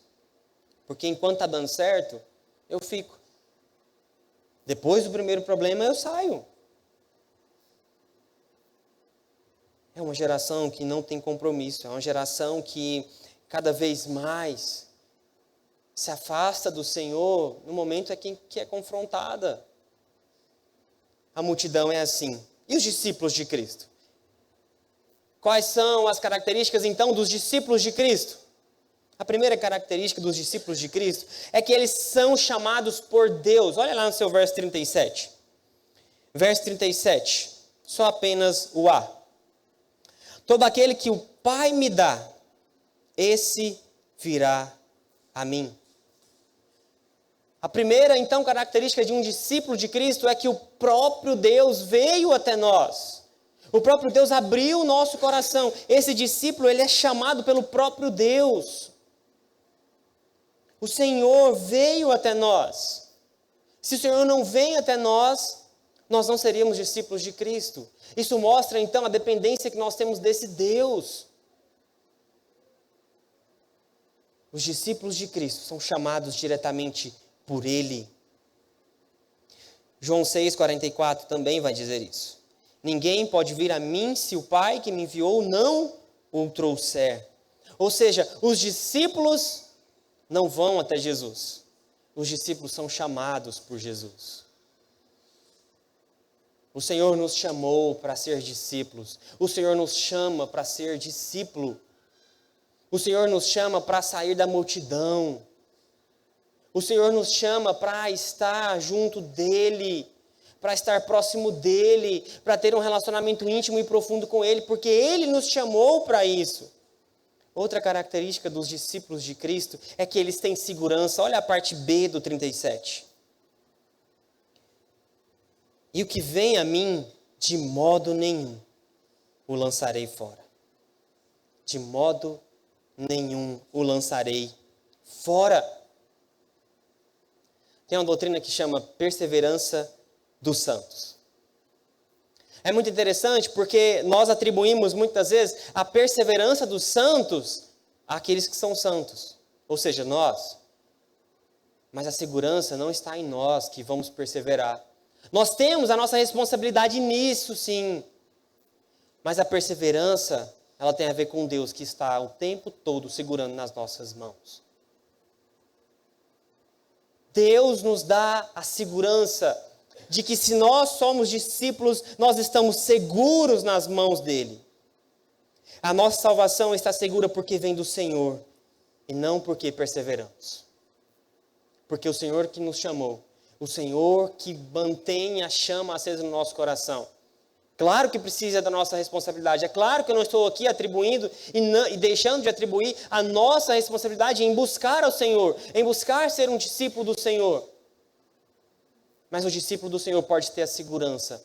Porque enquanto está dando certo, eu fico. Depois do primeiro problema, eu saio. É uma geração que não tem compromisso, é uma geração que cada vez mais se afasta do Senhor no momento que é confrontada. A multidão é assim. E os discípulos de Cristo? Quais são as características, então, dos discípulos de Cristo? A primeira característica dos discípulos de Cristo é que eles são chamados por Deus. Olha lá no seu verso 37. Verso 37, só apenas o A. Todo aquele que o Pai me dá, esse virá a mim. A primeira, então, característica de um discípulo de Cristo é que o próprio Deus veio até nós. O próprio Deus abriu o nosso coração. Esse discípulo, ele é chamado pelo próprio Deus. O Senhor veio até nós. Se o Senhor não vem até nós, nós não seríamos discípulos de Cristo. Isso mostra, então, a dependência que nós temos desse Deus. Os discípulos de Cristo são chamados diretamente por Ele. João 6,44 também vai dizer isso. Ninguém pode vir a mim se o Pai que me enviou não o trouxer. Ou seja, os discípulos não vão até Jesus. Os discípulos são chamados por Jesus. O Senhor nos chamou para ser discípulos. O Senhor nos chama para ser discípulo. O Senhor nos chama para sair da multidão. O Senhor nos chama para estar junto dEle, para estar próximo dEle, para ter um relacionamento íntimo e profundo com Ele, porque Ele nos chamou para isso. Outra característica dos discípulos de Cristo é que eles têm segurança. Olha a parte B do 37. E o que vem a mim, de modo nenhum, o lançarei fora. De modo nenhum o lançarei fora. Tem uma doutrina que chama perseverança dos santos. É muito interessante porque nós atribuímos muitas vezes a perseverança dos santos àqueles que são santos, ou seja, nós. Mas a segurança não está em nós que vamos perseverar. Nós temos a nossa responsabilidade nisso, sim. Mas a perseverança, ela tem a ver com Deus que está o tempo todo segurando nas nossas mãos. Deus nos dá a segurança. de que se nós somos discípulos, nós estamos seguros nas mãos dele. A nossa salvação está segura porque vem do Senhor e não porque perseveramos. Porque o Senhor que nos chamou, o Senhor que mantém a chama acesa no nosso coração. Claro que precisa da nossa responsabilidade. É claro que eu não estou aqui atribuindo e deixando de atribuir a nossa responsabilidade em buscar ao Senhor, em buscar ser um discípulo do Senhor. Mas o discípulo do Senhor pode ter a segurança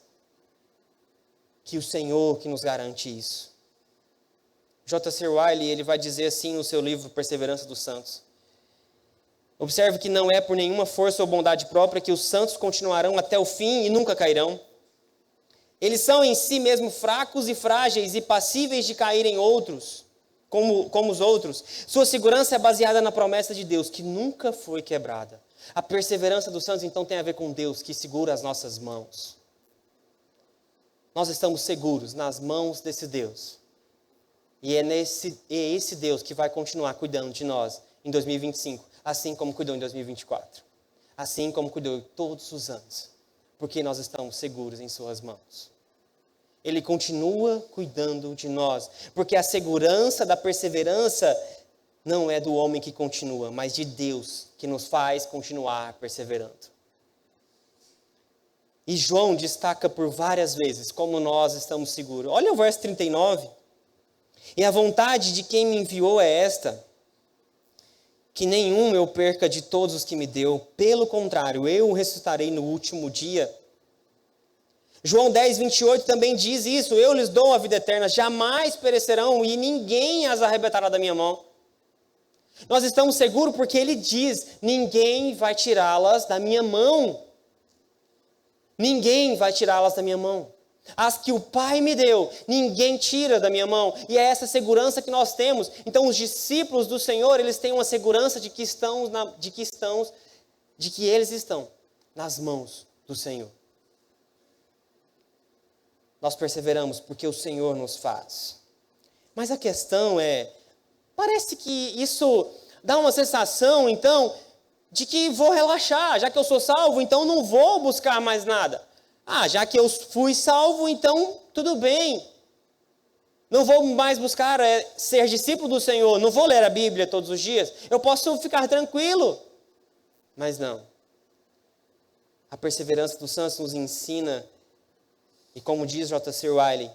que o Senhor que nos garante isso. J.C. Ryle, ele vai dizer assim no seu livro Perseverança dos Santos. Observe que não é por nenhuma força ou bondade própria que os santos continuarão até o fim e nunca cairão. Eles são em si mesmo fracos e frágeis e passíveis de cair em outros, como os outros. Sua segurança é baseada na promessa de Deus, que nunca foi quebrada. A perseverança dos santos, então, tem a ver com Deus, que segura as nossas mãos. Nós estamos seguros nas mãos desse Deus. E é esse Deus que vai continuar cuidando de nós em 2025, assim como cuidou em 2024. Assim como cuidou todos os anos. Porque nós estamos seguros em suas mãos. Ele continua cuidando de nós. Porque a segurança da perseverança não é do homem que continua, mas de Deus que nos faz continuar perseverando. E João destaca por várias vezes como nós estamos seguros. Olha o verso 39. E a vontade de quem me enviou é esta, que nenhum eu perca de todos os que me deu. Pelo contrário, eu o ressuscitarei no último dia. João 10, 28 também diz isso. Eu lhes dou a vida eterna, jamais perecerão e ninguém as arrebatará da minha mão. Nós estamos seguros porque ele diz, ninguém vai tirá-las da minha mão. Ninguém vai tirá-las da minha mão. As que o Pai me deu, ninguém tira da minha mão. E é essa segurança que nós temos. Então os discípulos do Senhor, eles têm uma segurança de que eles estão nas mãos do Senhor. Nós perseveramos porque o Senhor nos faz. Mas a questão é, parece que isso dá uma sensação, então, de que vou relaxar. Já que eu sou salvo, então não vou buscar mais nada. Já que eu fui salvo, então tudo bem. Não vou mais buscar ser discípulo do Senhor. Não vou ler a Bíblia todos os dias. Eu posso ficar tranquilo. Mas não. A perseverança dos santos nos ensina, e como diz J.C. Ryle,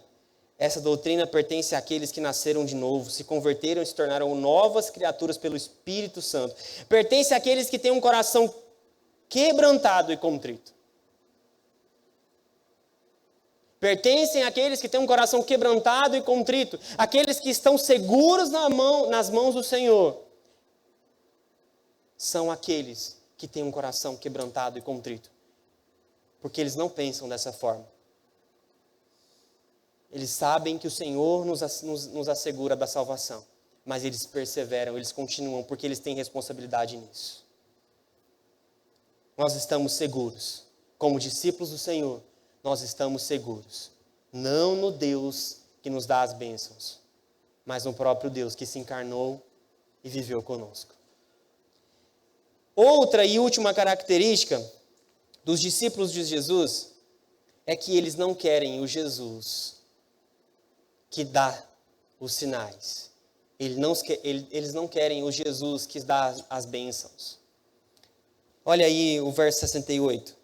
essa doutrina pertence àqueles que nasceram de novo, se converteram e se tornaram novas criaturas pelo Espírito Santo. Pertence àqueles que têm um coração quebrantado e contrito. Pertencem àqueles que têm um coração quebrantado e contrito. Aqueles que estão seguros nas mãos do Senhor. São aqueles que têm um coração quebrantado e contrito. Porque eles não pensam dessa forma. Eles sabem que o Senhor nos assegura da salvação. Mas eles perseveram, eles continuam, porque eles têm responsabilidade nisso. Nós estamos seguros. Como discípulos do Senhor, nós estamos seguros. Não no Deus que nos dá as bênçãos, mas no próprio Deus que se encarnou e viveu conosco. Outra e última característica dos discípulos de Jesus é que eles não querem o Jesus que dá os sinais. Eles não querem o Jesus que dá as bênçãos. Olha aí o verso 68.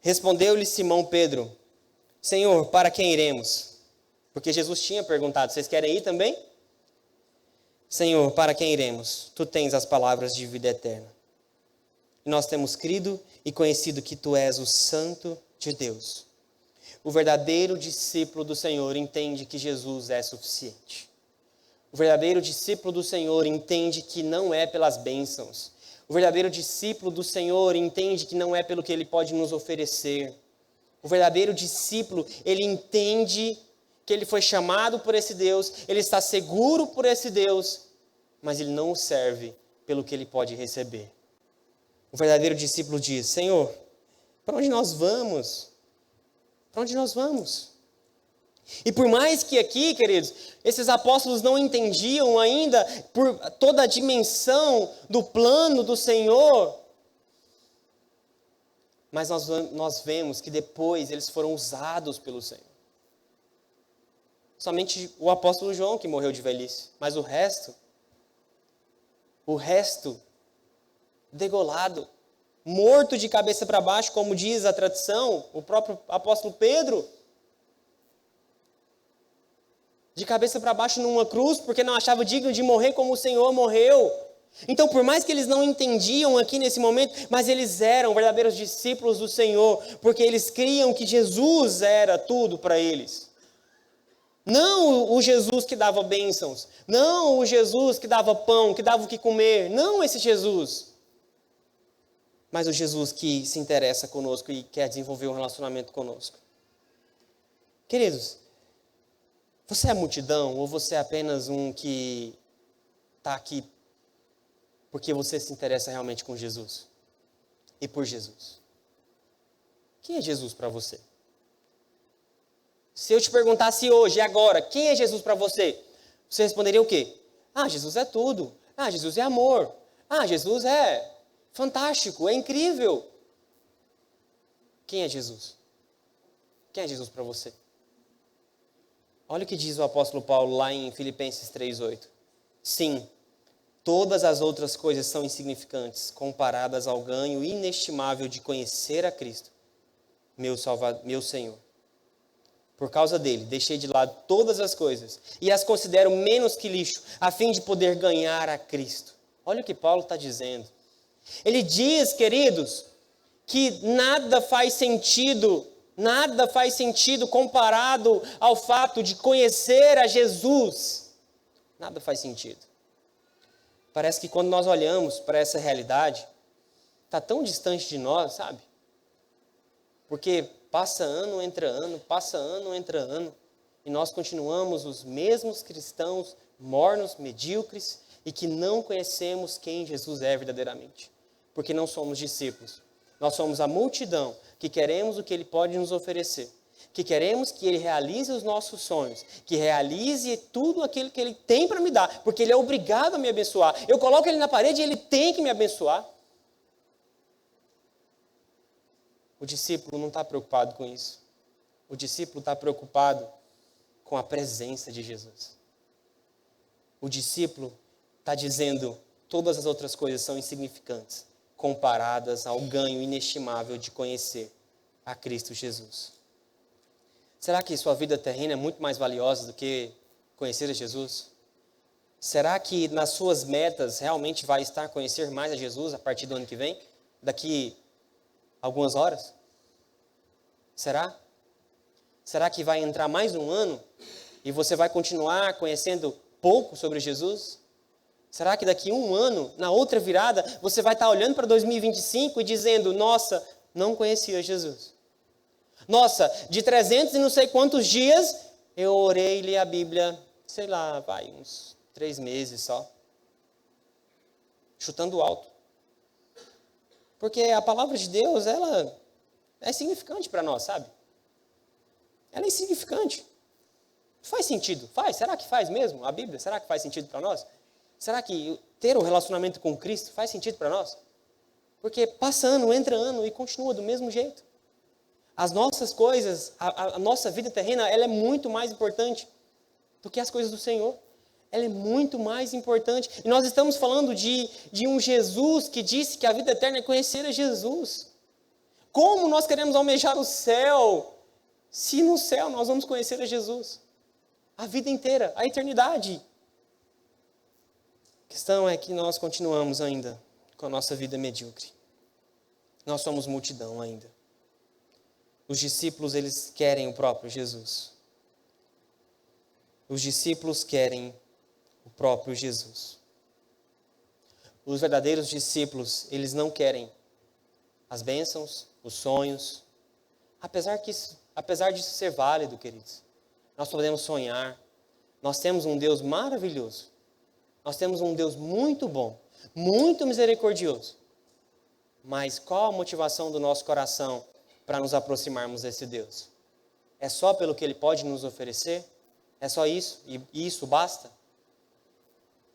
Respondeu-lhe Simão Pedro, Senhor, para quem iremos? Porque Jesus tinha perguntado, vocês querem ir também? Senhor, para quem iremos? Tu tens as palavras de vida eterna. E nós temos crido e conhecido que tu és o Santo de Deus. O verdadeiro discípulo do Senhor entende que Jesus é suficiente. O verdadeiro discípulo do Senhor entende que não é pelas bênçãos. O verdadeiro discípulo do Senhor entende que não é pelo que Ele pode nos oferecer. O verdadeiro discípulo, ele entende que ele foi chamado por esse Deus, ele está seguro por esse Deus, mas ele não o serve pelo que ele pode receber. O verdadeiro discípulo diz, Senhor, para onde nós vamos? Para onde nós vamos? E por mais que aqui, queridos, esses apóstolos não entendiam ainda por toda a dimensão do plano do Senhor, Mas nós vemos que depois eles foram usados pelo Senhor. Somente o apóstolo João que morreu de velhice. Mas o resto, degolado, morto de cabeça para baixo, como diz a tradição, o próprio apóstolo Pedro, de cabeça para baixo numa cruz, porque não achava digno de morrer como o Senhor morreu. Então, por mais que eles não entendiam aqui nesse momento, mas eles eram verdadeiros discípulos do Senhor, porque eles criam que Jesus era tudo para eles. Não o Jesus que dava bênçãos, não o Jesus que dava pão, que dava o que comer, não esse Jesus. Mas o Jesus que se interessa conosco e quer desenvolver um relacionamento conosco. Queridos, você é a multidão ou você é apenas um que está aqui porque você se interessa realmente com Jesus e por Jesus? Quem é Jesus para você? Se eu te perguntasse hoje e agora, quem é Jesus para você? Você responderia o quê? Ah, Jesus é tudo. Ah, Jesus é amor. Ah, Jesus é fantástico, é incrível. Quem é Jesus? Quem é Jesus para você? Olha o que diz o apóstolo Paulo lá em Filipenses 3:8. Sim, todas as outras coisas são insignificantes, comparadas ao ganho inestimável de conhecer a Cristo, meu Senhor. Por causa dele, deixei de lado todas as coisas e as considero menos que lixo, a fim de poder ganhar a Cristo. Olha o que Paulo está dizendo. Ele diz, queridos, que nada faz sentido comparado ao fato de conhecer a Jesus. Nada faz sentido. Parece que quando nós olhamos para essa realidade, está tão distante de nós, sabe? Porque passa ano, entra ano, e nós continuamos os mesmos cristãos mornos, medíocres, e que não conhecemos quem Jesus é verdadeiramente. Porque não somos discípulos. Nós somos a multidão que queremos o que Ele pode nos oferecer. Que queremos que Ele realize os nossos sonhos. Que realize tudo aquilo que Ele tem para me dar. Porque Ele é obrigado a me abençoar. Eu coloco Ele na parede e Ele tem que me abençoar. O discípulo não está preocupado com isso. O discípulo está preocupado com a presença de Jesus. O discípulo está dizendo: todas as outras coisas são insignificantes, comparadas ao ganho inestimável de conhecer a Cristo Jesus. Será que sua vida terrena é muito mais valiosa do que conhecer a Jesus? Será que nas suas metas realmente vai estar conhecer mais a Jesus a partir do ano que vem? Daqui algumas horas? Será? Será que vai entrar mais um ano e você vai continuar conhecendo pouco sobre Jesus? Será que daqui um ano, na outra virada, você vai estar olhando para 2025 e dizendo: nossa, não conhecia Jesus. Nossa, de 300 e não sei quantos dias, eu orei e li a Bíblia, sei lá, uns 3 meses só. Chutando alto. Porque a palavra de Deus, ela é insignificante para nós, sabe? Ela é insignificante. Faz sentido? Faz? Será que faz mesmo? A Bíblia, será que faz sentido para nós? Será que ter um relacionamento com Cristo faz sentido para nós? Porque passa ano, entra ano e continua do mesmo jeito. As nossas coisas, a nossa vida terrena, ela é muito mais importante do que as coisas do Senhor. Ela é muito mais importante. E nós estamos falando de um Jesus que disse que a vida eterna é conhecer a Jesus. Como nós queremos almejar o céu, se no céu nós vamos conhecer a Jesus? A vida inteira, a eternidade. A questão é que nós continuamos ainda com a nossa vida medíocre. Nós somos multidão ainda. Os discípulos, eles querem o próprio Jesus. Os discípulos querem o próprio Jesus. Os verdadeiros discípulos, eles não querem as bênçãos, os sonhos. Apesar disso ser válido, queridos. Nós podemos sonhar. Nós temos um Deus maravilhoso. Nós temos um Deus muito bom, muito misericordioso. Mas qual a motivação do nosso coração para nos aproximarmos desse Deus? É só pelo que Ele pode nos oferecer? É só isso? E isso basta?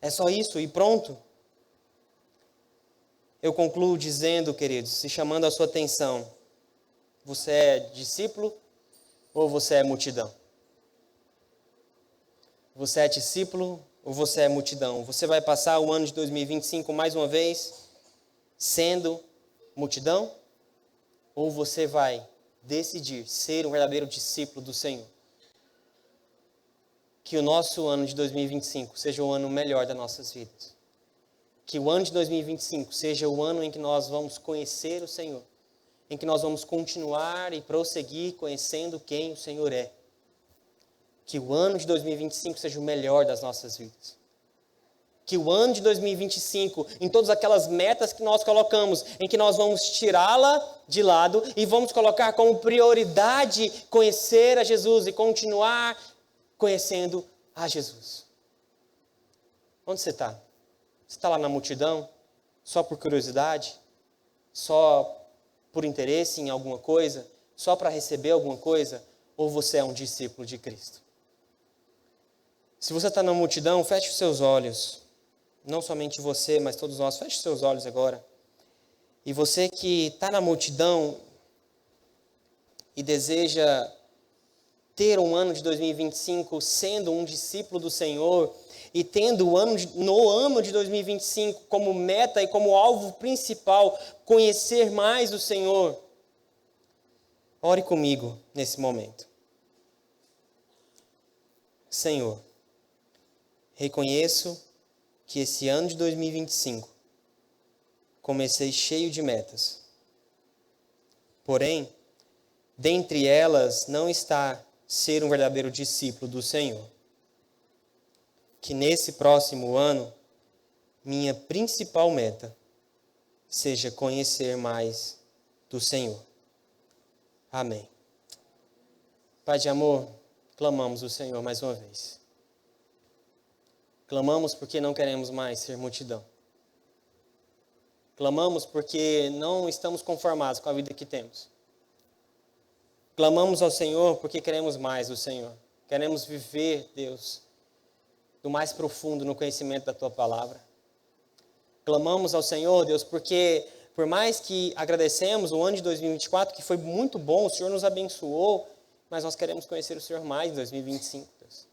É só isso e pronto? Eu concluo dizendo, queridos, e chamando a sua atenção, Você é discípulo ou você é multidão? Você é discípulo ou você é multidão? Você vai passar o ano de 2025 mais uma vez sendo multidão? Ou você vai decidir ser um verdadeiro discípulo do Senhor? Que o nosso ano de 2025 seja o ano melhor das nossas vidas. Que o ano de 2025 seja o ano em que nós vamos conhecer o Senhor. Em que nós vamos continuar e prosseguir conhecendo quem o Senhor é. Que o ano de 2025 seja o melhor das nossas vidas. Que o ano de 2025, em todas aquelas metas que nós colocamos, em que nós vamos tirá-la de lado e vamos colocar como prioridade conhecer a Jesus e continuar conhecendo a Jesus. Onde você está? Você está lá na multidão? Só por curiosidade? Só por interesse em alguma coisa? Só para receber alguma coisa? Ou você é um discípulo de Cristo? Se você está na multidão, feche os seus olhos. Não somente você, mas todos nós. Feche os seus olhos agora. E você que está na multidão e deseja ter um ano de 2025 sendo um discípulo do Senhor e tendo no ano de 2025 como meta e como alvo principal conhecer mais o Senhor, ore comigo nesse momento. Senhor, reconheço que esse ano de 2025 comecei cheio de metas. Porém, dentre elas não está ser um verdadeiro discípulo do Senhor. Que nesse próximo ano, minha principal meta seja conhecer mais do Senhor. Amém. Pai de amor, clamamos o Senhor mais uma vez. Clamamos porque não queremos mais ser multidão. Clamamos porque não estamos conformados com a vida que temos. Clamamos ao Senhor porque queremos mais do Senhor. Queremos viver, Deus, do mais profundo no conhecimento da Tua palavra. Clamamos ao Senhor, Deus, porque por mais que agradecemos o ano de 2024, que foi muito bom, o Senhor nos abençoou, mas nós queremos conhecer o Senhor mais em 2025, Deus.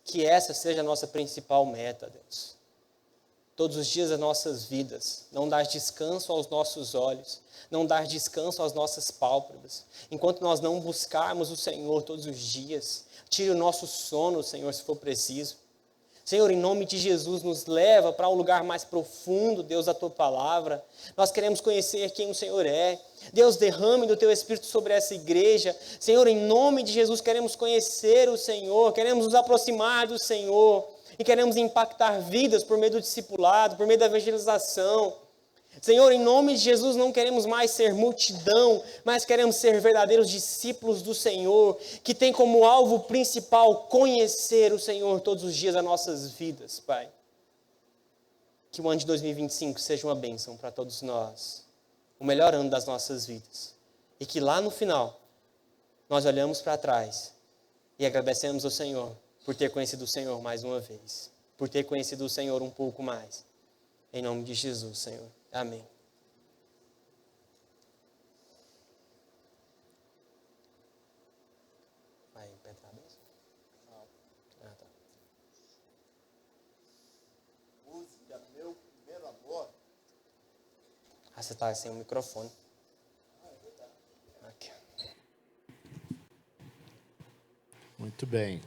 Que essa seja a nossa principal meta, Deus. Todos os dias das nossas vidas, não dar descanso aos nossos olhos, não dar descanso às nossas pálpebras, enquanto nós não buscarmos o Senhor todos os dias. Tire o nosso sono, Senhor, se for preciso. Senhor, em nome de Jesus, nos leva para um lugar mais profundo, Deus, da Tua palavra. Nós queremos conhecer quem o Senhor é. Deus, derrame do Teu Espírito sobre essa igreja. Senhor, em nome de Jesus, queremos conhecer o Senhor, queremos nos aproximar do Senhor e queremos impactar vidas por meio do discipulado, por meio da evangelização. Senhor, em nome de Jesus, não queremos mais ser multidão, mas queremos ser verdadeiros discípulos do Senhor, que tem como alvo principal conhecer o Senhor todos os dias das nossas vidas, Pai. Que o ano de 2025 seja uma bênção para todos nós, o melhor ano das nossas vidas. E que lá no final, nós olhamos para trás e agradecemos ao Senhor por ter conhecido o Senhor mais uma vez, por ter conhecido o Senhor um pouco mais. Em nome de Jesus, Senhor. Amém. Vai impetrar a bênção? Não. Ah, tá. Música, meu primeiro amor. Ah, você está sem o microfone. Aqui. Muito bem.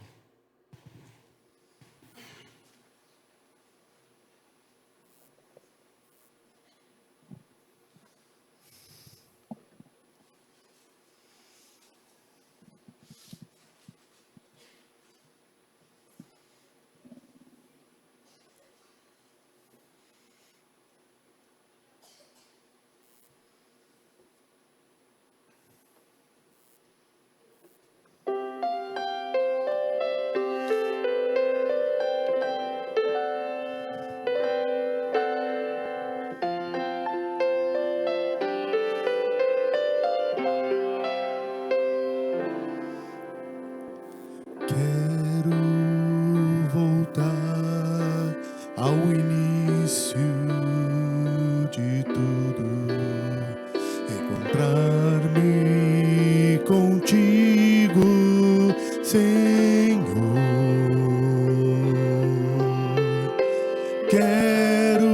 contigo, Senhor. Quero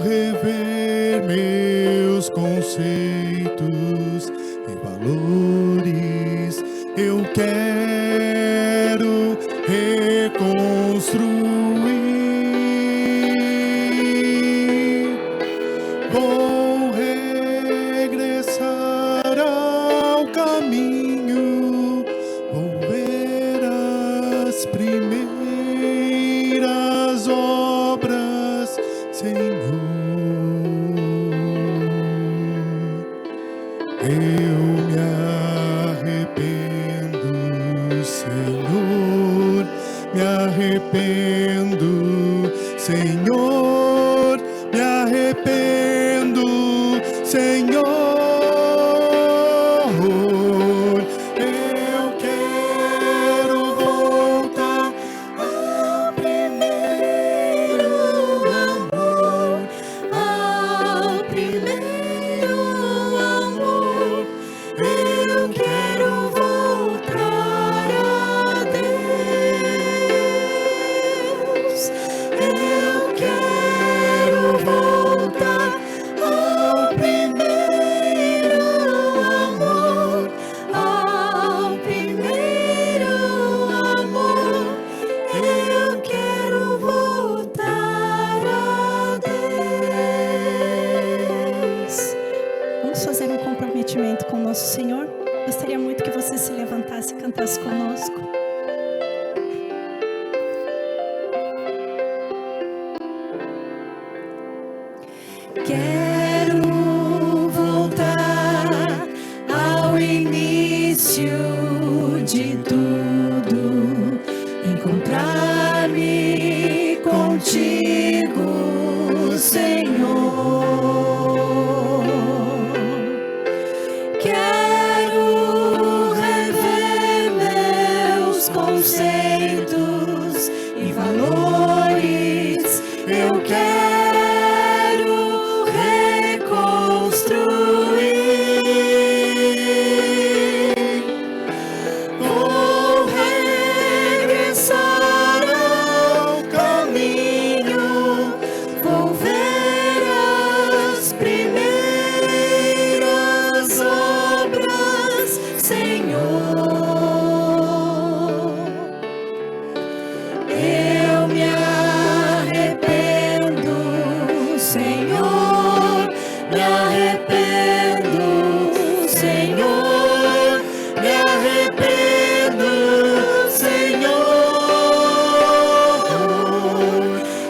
rever meus conceitos e valores. Eu quero reconstruir. Vou regressar ao caminho, vou ver as primeiras obras, Senhor. Eu me arrependo, Senhor, me arrependo, Senhor, me arrependo, Senhor. Eu quero voltar ao primeiro amor, ao primeiro amor. Eu quero voltar a Deus. Eu quero voltar ao primeiro amor, ao primeiro amor. Eu quero voltar a Deus. Vamos fazer um comprometimento com o nosso Senhor? Gostaria muito que você se levantasse e cantasse conosco. Quero voltar ao início de tudo, encontrar-me contigo, Senhor. Quero rever meus conceitos e valores. Eu quero reconstruir. Vou regressar ao caminho, vou ver as primeiras obras, Senhor. Eu me arrependo, Senhor, me arrependo, Senhor, me arrependo, Senhor.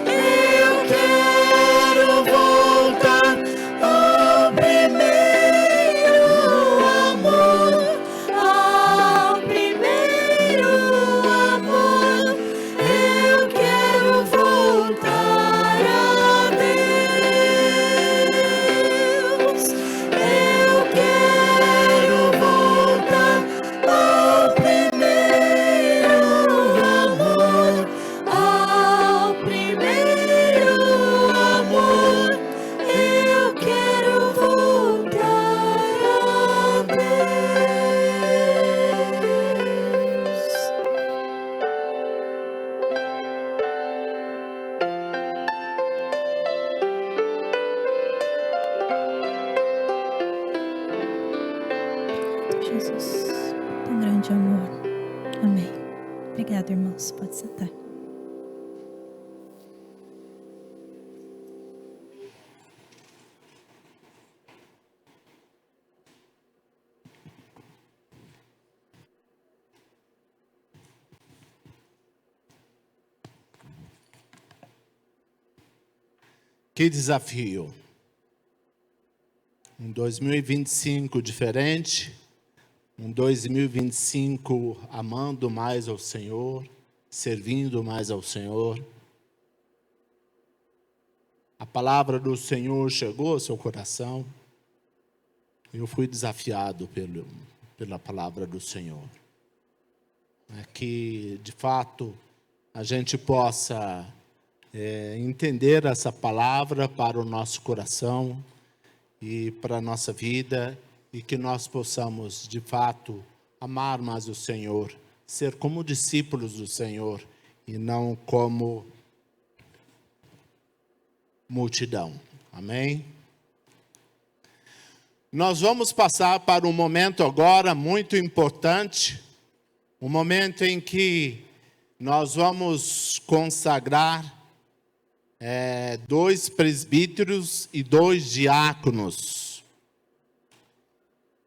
Eu quero voltar ao primeiro amor, ao primeiro amor. Eu quero voltar a Deus. Eu quero voltar ao primeiro amor, ao primeiro amor. Eu quero voltar a Deus. Jesus, tão grande amor. Amém. Obrigada, irmãos. Pode sentar. Que desafio. Um 2025 diferente, um 2025 amando mais ao Senhor, servindo mais ao Senhor. A palavra do Senhor chegou ao seu coração. Eu fui desafiado pela palavra do Senhor. Que, de fato, a gente possa entender essa palavra para o nosso coração e para a nossa vida e que nós possamos, de fato, amar mais o Senhor, ser como discípulos do Senhor e não como multidão. Amém? Nós vamos passar para um momento agora muito importante, um momento em que nós vamos consagrar 2 presbíteros e 2 diáconos.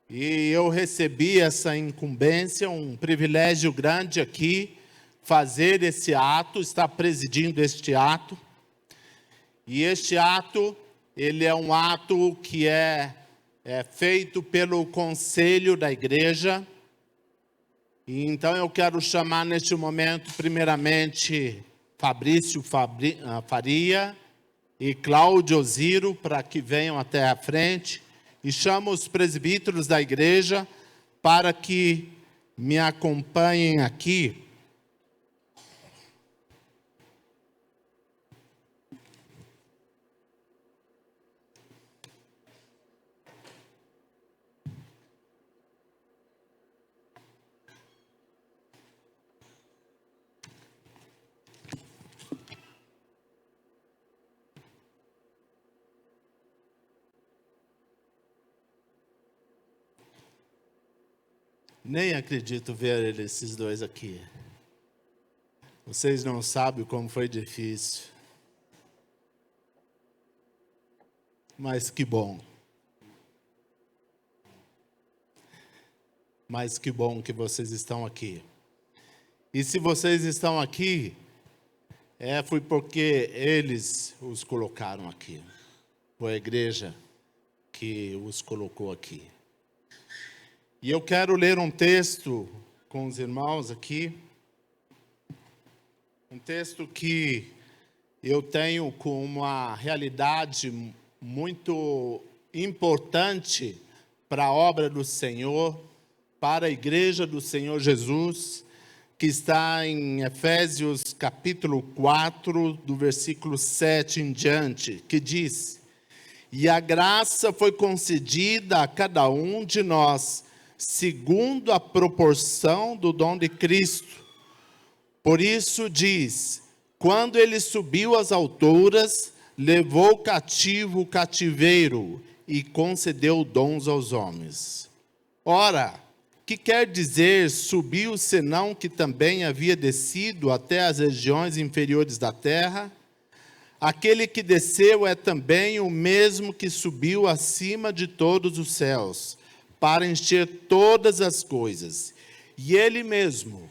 E eu recebi essa incumbência, um privilégio grande aqui, fazer esse ato, estar presidindo este ato. E este ato, ele é um ato que é feito pelo conselho da igreja. E então eu quero chamar neste momento, primeiramente, Fabrício Faria e Cláudio Osiro, para que venham até a frente. E chamo os presbíteros da igreja para que me acompanhem aqui. Nem acredito ver esses 2 aqui. Vocês não sabem como foi difícil. Mas que bom. Mas que bom que vocês estão aqui. E se vocês estão aqui, foi porque eles os colocaram aqui. Foi a igreja que os colocou aqui. E eu quero ler um texto com os irmãos aqui. Um texto que eu tenho com uma realidade muito importante para a obra do Senhor, para a igreja do Senhor Jesus, que está em Efésios capítulo 4, do versículo 7 em diante, que diz: E a graça foi concedida a cada um de nós, segundo a proporção do dom de Cristo. Por isso diz: quando ele subiu às alturas, levou cativo o cativeiro e concedeu dons aos homens. Ora, que quer dizer subiu, senão que também havia descido até as regiões inferiores da terra? Aquele que desceu é também o mesmo que subiu acima de todos os céus, para encher todas as coisas. E ele mesmo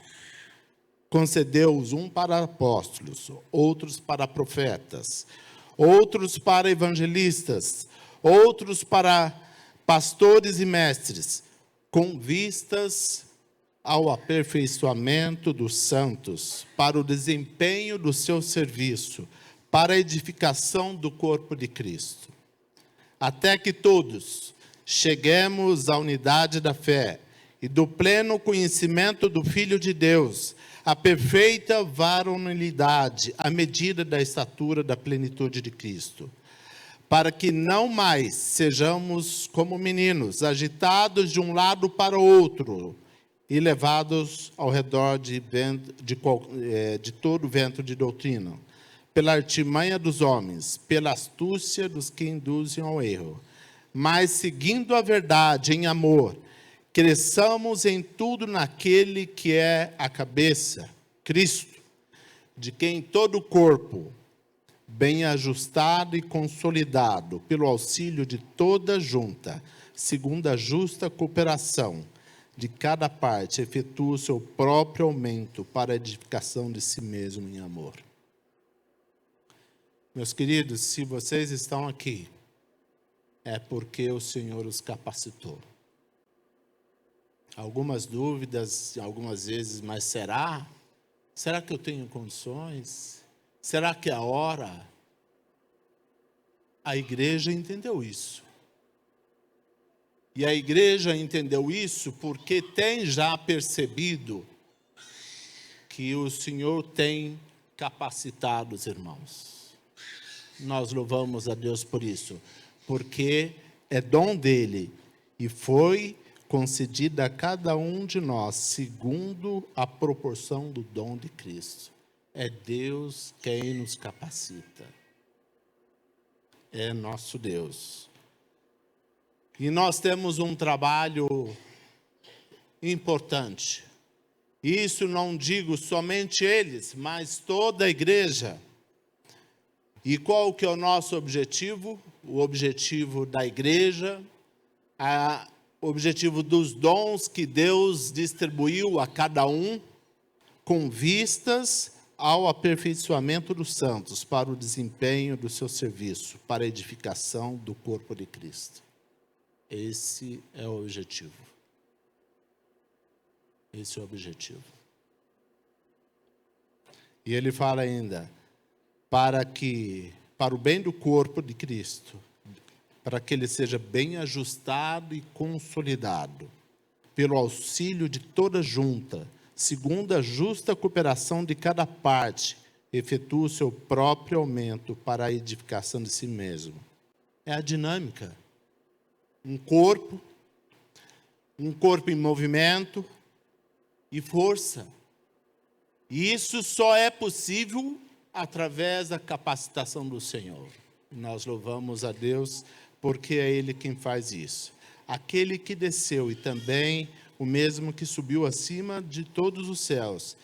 concedeu-os um para apóstolos, outros para profetas, outros para evangelistas, outros para pastores e mestres, com vistas ao aperfeiçoamento dos santos, para o desempenho do seu serviço, para a edificação do corpo de Cristo, até que todos cheguemos à unidade da fé e do pleno conhecimento do Filho de Deus, a perfeita varonilidade, à medida da estatura da plenitude de Cristo, para que não mais sejamos como meninos, agitados de um lado para o outro e levados ao redor de todo vento de doutrina, pela artimanha dos homens, pela astúcia dos que induzem ao erro, mas seguindo a verdade em amor, cresçamos em tudo naquele que é a cabeça, Cristo, de quem todo o corpo, bem ajustado e consolidado, pelo auxílio de toda junta, segundo a justa cooperação de cada parte, efetua o seu próprio aumento para a edificação de si mesmo em amor. Meus queridos, se vocês estão aqui, é porque o Senhor os capacitou. Algumas dúvidas, algumas vezes, mas será? Será que eu tenho condições? Será que é a hora? A igreja entendeu isso. E a igreja entendeu isso porque tem já percebido que o Senhor tem capacitado os irmãos. Nós louvamos a Deus por isso, porque é dom dele e foi concedida a cada um de nós segundo a proporção do dom de Cristo. É Deus quem nos capacita. É nosso Deus. E nós temos um trabalho importante. Isso não digo somente eles, mas toda a igreja. E qual que é o nosso objetivo? O objetivo da igreja, o objetivo dos dons que Deus distribuiu a cada um, com vistas ao aperfeiçoamento dos santos, para o desempenho do seu serviço, para a edificação do corpo de Cristo. Esse é o objetivo. Esse é o objetivo. E ele fala ainda, para o bem do corpo de Cristo, para que ele seja bem ajustado e consolidado, pelo auxílio de toda junta, segundo a justa cooperação de cada parte, efetua o seu próprio aumento para a edificação de si mesmo. É a dinâmica. Um corpo em movimento e força. E isso só é possível através da capacitação do Senhor. Nós louvamos a Deus porque é Ele quem faz isso. Aquele que desceu e também o mesmo que subiu acima de todos os céus,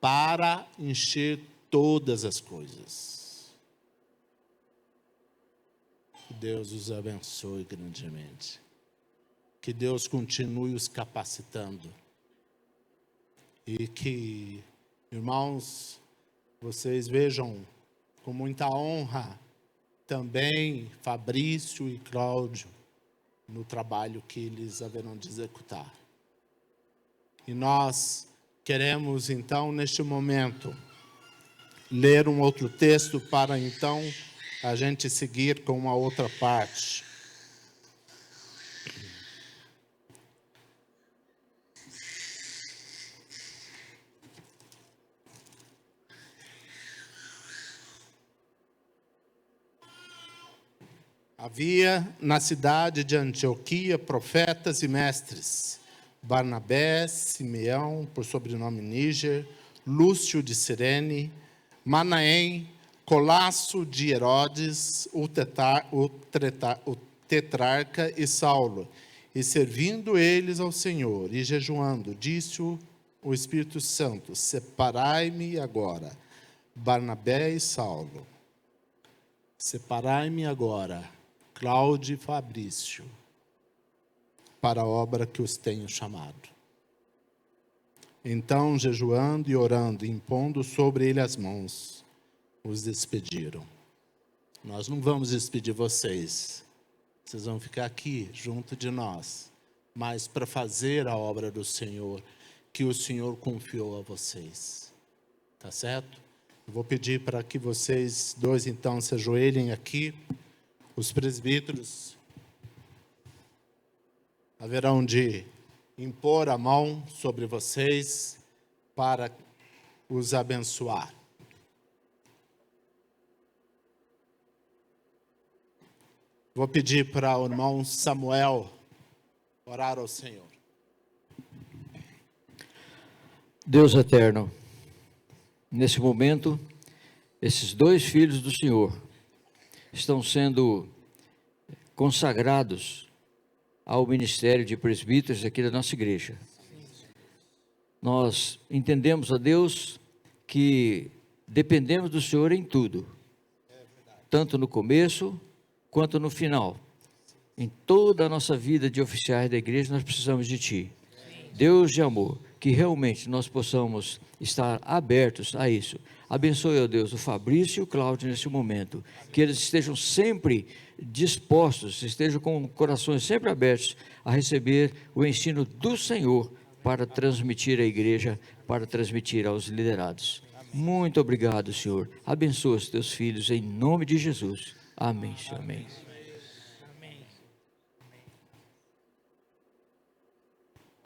para encher todas as coisas. Que Deus os abençoe grandemente. Que Deus continue os capacitando. E que, irmãos, vocês vejam com muita honra também Fabrício e Cláudio no trabalho que eles haverão de executar. E nós queremos então neste momento ler um outro texto para então a gente seguir com uma outra parte. Havia na cidade de Antioquia profetas e mestres, Barnabé, Simeão, por sobrenome Níger, Lúcio de Cirene, Manaém, Colasso de Herodes, o tetrarca e Saulo. E servindo eles ao Senhor e jejuando, disse o Espírito Santo, separai-me agora, Barnabé e Saulo. Separai-me agora, Cláudio e Fabrício, para a obra que os tenho chamado. Então, jejuando e orando, impondo sobre ele as mãos, os despediram. Nós não vamos despedir vocês. Vocês vão ficar aqui, junto de nós. Mas para fazer a obra do Senhor, que o Senhor confiou a vocês. Tá certo? Eu vou pedir para que vocês dois, então, se ajoelhem aqui. Os presbíteros haverão de impor a mão sobre vocês para os abençoar. Vou pedir para o irmão Samuel orar ao Senhor. Deus eterno, nesse momento, esses dois filhos do Senhor estão sendo consagrados ao ministério de presbíteros aqui da nossa igreja. Nós entendemos, ó Deus, que dependemos do Senhor em tudo, tanto no começo quanto no final. Em toda a nossa vida de oficiais da igreja, nós precisamos de Ti. Deus de amor, que realmente nós possamos estar abertos a isso. Abençoe, ó Deus, o Fabrício e o Cláudio nesse momento, que eles estejam sempre dispostos, estejam com corações sempre abertos a receber o ensino do Senhor para transmitir à igreja, para transmitir aos liderados. Muito obrigado, Senhor. Abençoa os teus filhos em nome de Jesus. Amém, Senhor. Amém.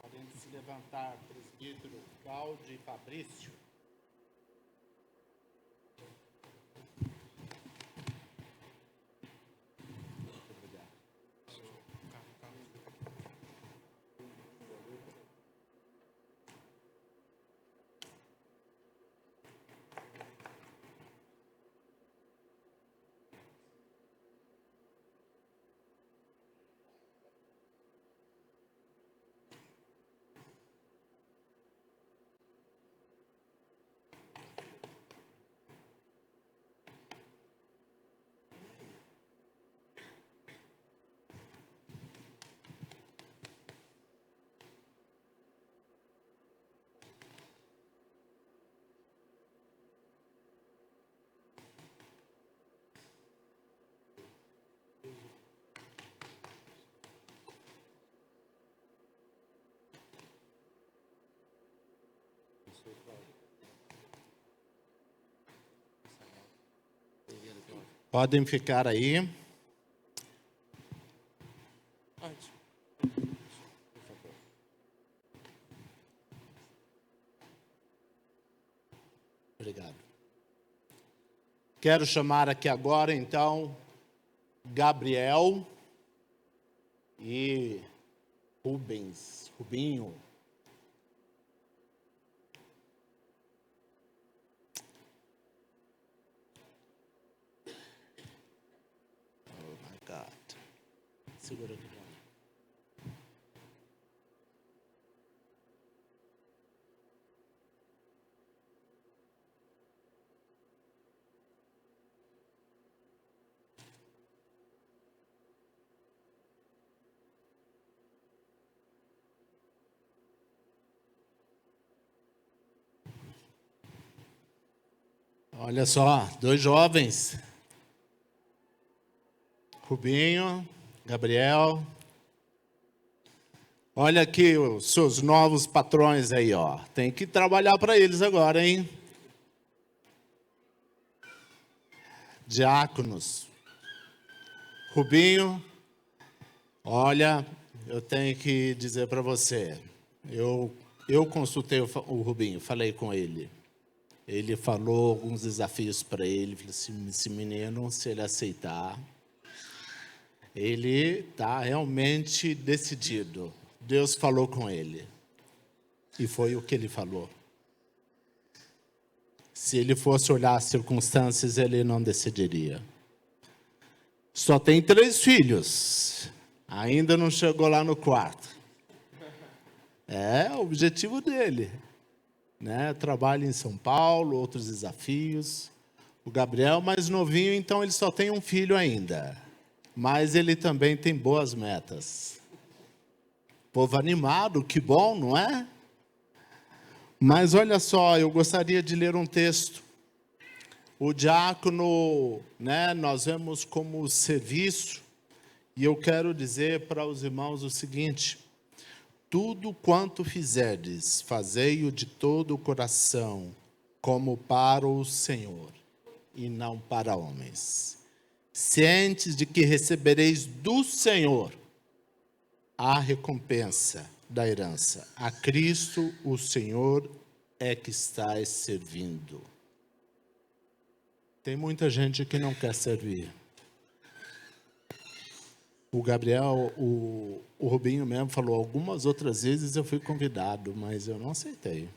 Podem se levantar, presbítero Cláudio e Fabrício. Podem ficar aí. Obrigado. Quero chamar aqui agora, então, Gabriel e Rubinho. Oh, my God. Segura aqui. Olha só, 2 jovens, Rubinho, Gabriel. Olha aqui os seus novos patrões aí, ó. Tem que trabalhar para eles agora, hein? Diáconos. Rubinho, olha, eu tenho que dizer para você. Eu consultei o Rubinho, falei com ele. Ele falou alguns desafios para ele. Falei assim, esse menino, se ele aceitar, ele está realmente decidido. Deus falou com ele. E foi o que ele falou. Se ele fosse olhar as circunstâncias, ele não decidiria. Só tem 3 filhos. Ainda não chegou lá no 4º. É o objetivo dele. Né? Trabalha em São Paulo, outros desafios. O Gabriel, mais novinho, então ele só tem um filho ainda. Mas ele também tem boas metas. Povo animado, que bom, não é? Mas olha só, eu gostaria de ler um texto. O diácono, né, nós vemos como serviço. E eu quero dizer para os irmãos o seguinte: tudo quanto fizerdes, fazei-o de todo o coração, como para o Senhor, e não para homens. Cientes de que recebereis do Senhor a recompensa da herança. A Cristo, o Senhor, é que estáis servindo. Tem muita gente que não quer servir. O Gabriel, o Rubinho mesmo falou, algumas outras vezes eu fui convidado, mas eu não aceitei.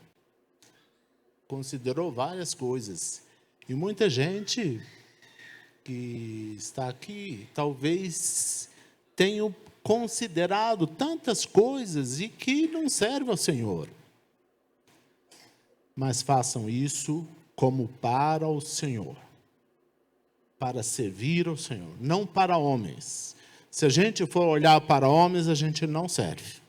Considerou várias coisas. E muita gente que está aqui, talvez tenha considerado tantas coisas e que não serve ao Senhor. Mas façam isso como para o Senhor. Para servir ao Senhor, não para homens. Se a gente for olhar para homens, a gente não serve.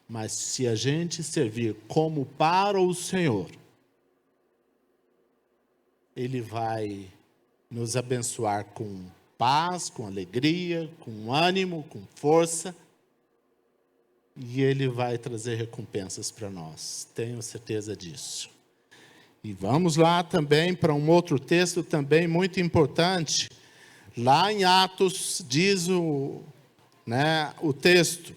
Mas se a gente servir como para o Senhor, Ele vai nos abençoar com paz, com alegria, com ânimo, com força. E Ele vai trazer recompensas para nós. Tenho certeza disso. E vamos lá também para um outro texto também muito importante. Lá em Atos diz o texto.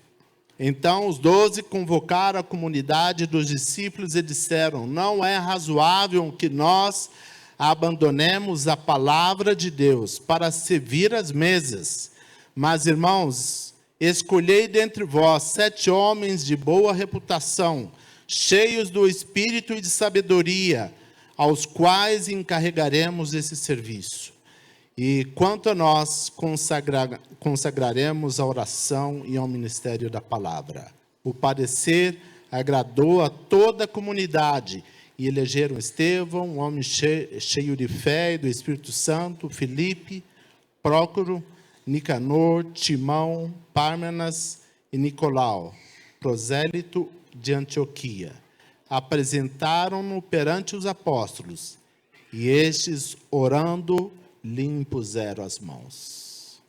Então os 12 convocaram a comunidade dos discípulos e disseram: não é razoável que nós abandonemos a palavra de Deus para servir as mesas. Mas, irmãos, escolhei dentre vós 7 homens de boa reputação, cheios do Espírito e de sabedoria, aos quais encarregaremos esse serviço. E quanto a nós, consagraremos a oração e ao ministério da palavra. O parecer agradou a toda a comunidade, e elegeram Estevão, um homem cheio de fé e do Espírito Santo, Filipe, Prócoro, Nicanor, Timão, Pármenas e Nicolau, prosélito de Antioquia. Apresentaram-no perante os apóstolos, e estes, orando, lhe impuseram as mãos.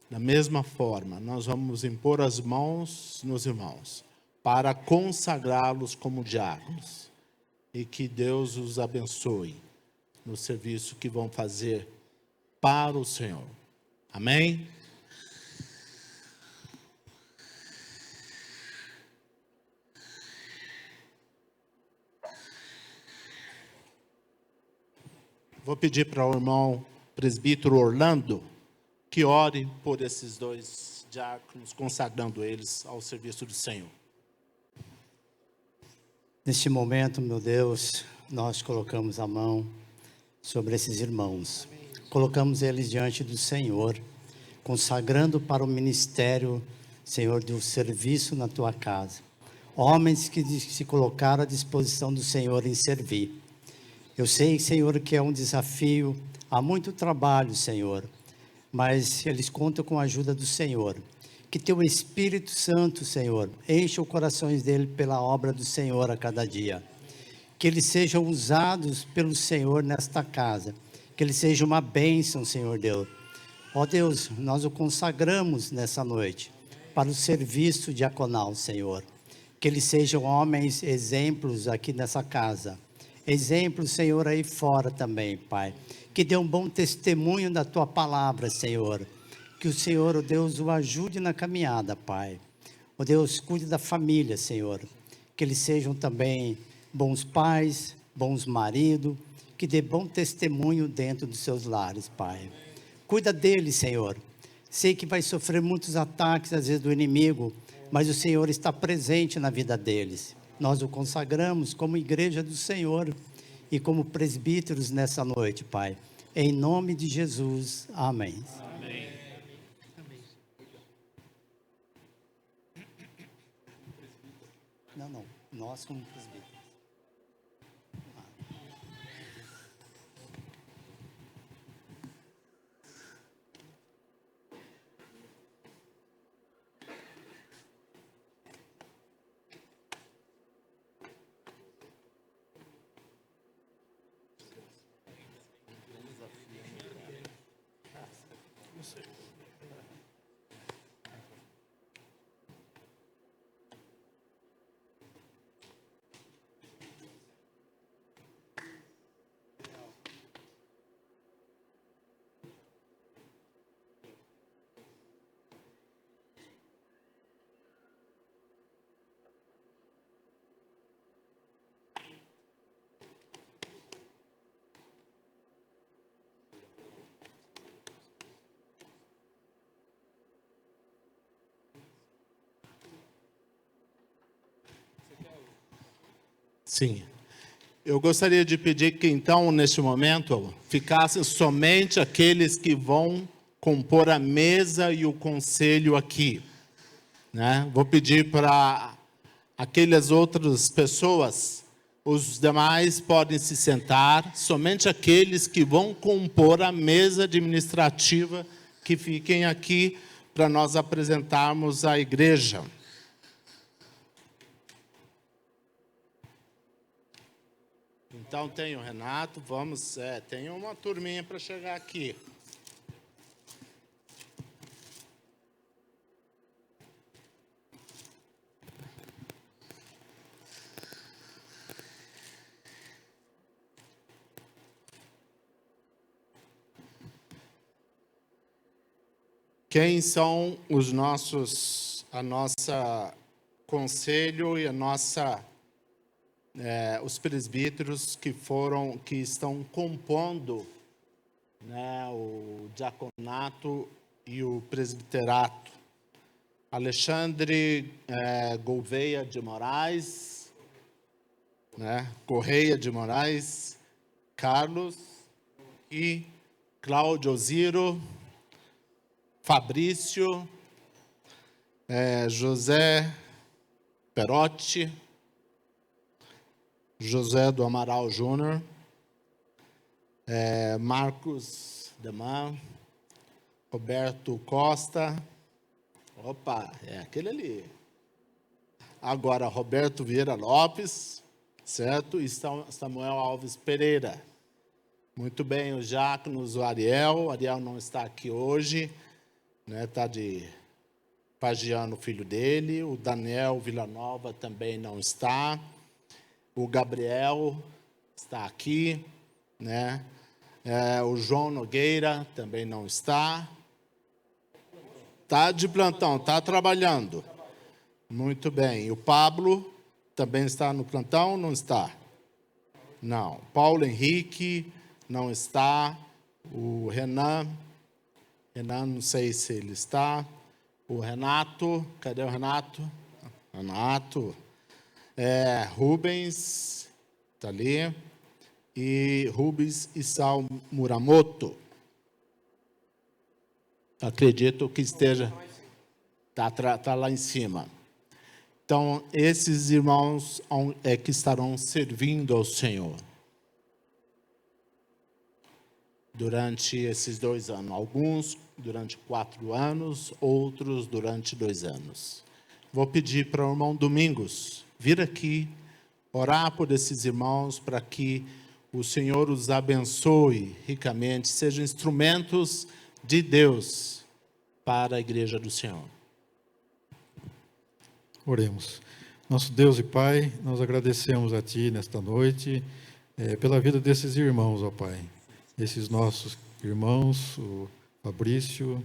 Da mesma forma, nós vamos impor as mãos nos irmãos, para consagrá-los como diáconos. e que Deus os abençoe no serviço que vão fazer para o Senhor. Amém? Vou pedir para o irmão presbítero Orlando que ore por esses dois diáconos, consagrando eles ao serviço do Senhor. Neste momento, meu Deus, nós colocamos a mão sobre esses irmãos. Colocamos eles diante do Senhor, consagrando para o ministério, Senhor, do serviço na tua casa. Homens que se colocaram à disposição do Senhor em servir. Eu sei, Senhor, que é um desafio, há muito trabalho, Senhor, mas eles contam com a ajuda do Senhor. Que teu Espírito Santo, Senhor, encha os corações dele pela obra do Senhor a cada dia. Que eles sejam usados pelo Senhor nesta casa. Que eles sejam uma bênção, Senhor Deus. Ó Deus, nós o consagramos nessa noite para o serviço diaconal, Senhor. Que eles sejam homens exemplos aqui nessa casa. Exemplos, Senhor, aí fora também, Pai. Que dê um bom testemunho da tua palavra, Senhor. Que o Senhor, ó Deus, o ajude na caminhada, Pai. Ó Deus, cuide da família, Senhor. Que eles sejam também bons pais, bons maridos. Que dê bom testemunho dentro dos seus lares, Pai. Cuida deles, Senhor. Sei que vai sofrer muitos ataques, às vezes, do inimigo, mas o Senhor está presente na vida deles. Nós o consagramos como igreja do Senhor e como presbíteros nessa noite, Pai. Em nome de Jesus. Amém. Amém. Não, nós como presbíteros. Sim. Eu gostaria de pedir que, então, neste momento, ficassem somente aqueles que vão compor a mesa e o conselho aqui, né? Vou pedir para aquelas outras pessoas, os demais podem se sentar, somente aqueles que vão compor a mesa administrativa que fiquem aqui para nós apresentarmos a igreja. Então tem o Renato, tem uma turminha para chegar aqui. Quem são os a nossa conselho e os presbíteros que estão compondo, né, o diaconato e o presbiterato? Alexandre Gouveia de Moraes, né, Correia de Moraes, Carlos e Cláudio Ziro, Fabrício, José Perotti, José do Amaral Júnior, Marcos Deman, Roberto Costa, aquele ali. Agora, Roberto Vieira Lopes, certo? E Samuel Alves Pereira. Muito bem, os diáconos, o Ariel não está aqui hoje, né? Está pagiando o filho dele. O Daniel Villanova também não está. O Gabriel está aqui, né? O João Nogueira também não está. Está de plantão, está trabalhando. Muito bem. O Pablo também está no plantão ou não está? Não. Paulo Henrique não está. O Renan, não sei se ele está. O Renato, cadê o Renato? Renato. Rubens, está ali. E Rubens Isao Muramoto. Acredito que esteja, está lá em cima. Então, esses irmãos que estarão servindo ao Senhor durante esses 2 anos. Alguns durante 4 anos, outros durante 2 anos. Vou pedir para o irmão Domingos vir aqui, orar por esses irmãos, para que o Senhor os abençoe ricamente, sejam instrumentos de Deus para a igreja do Senhor. Oremos. Nosso Deus e Pai, nós agradecemos a Ti nesta noite, pela vida desses irmãos, ó Pai. Esses nossos irmãos, o Fabrício,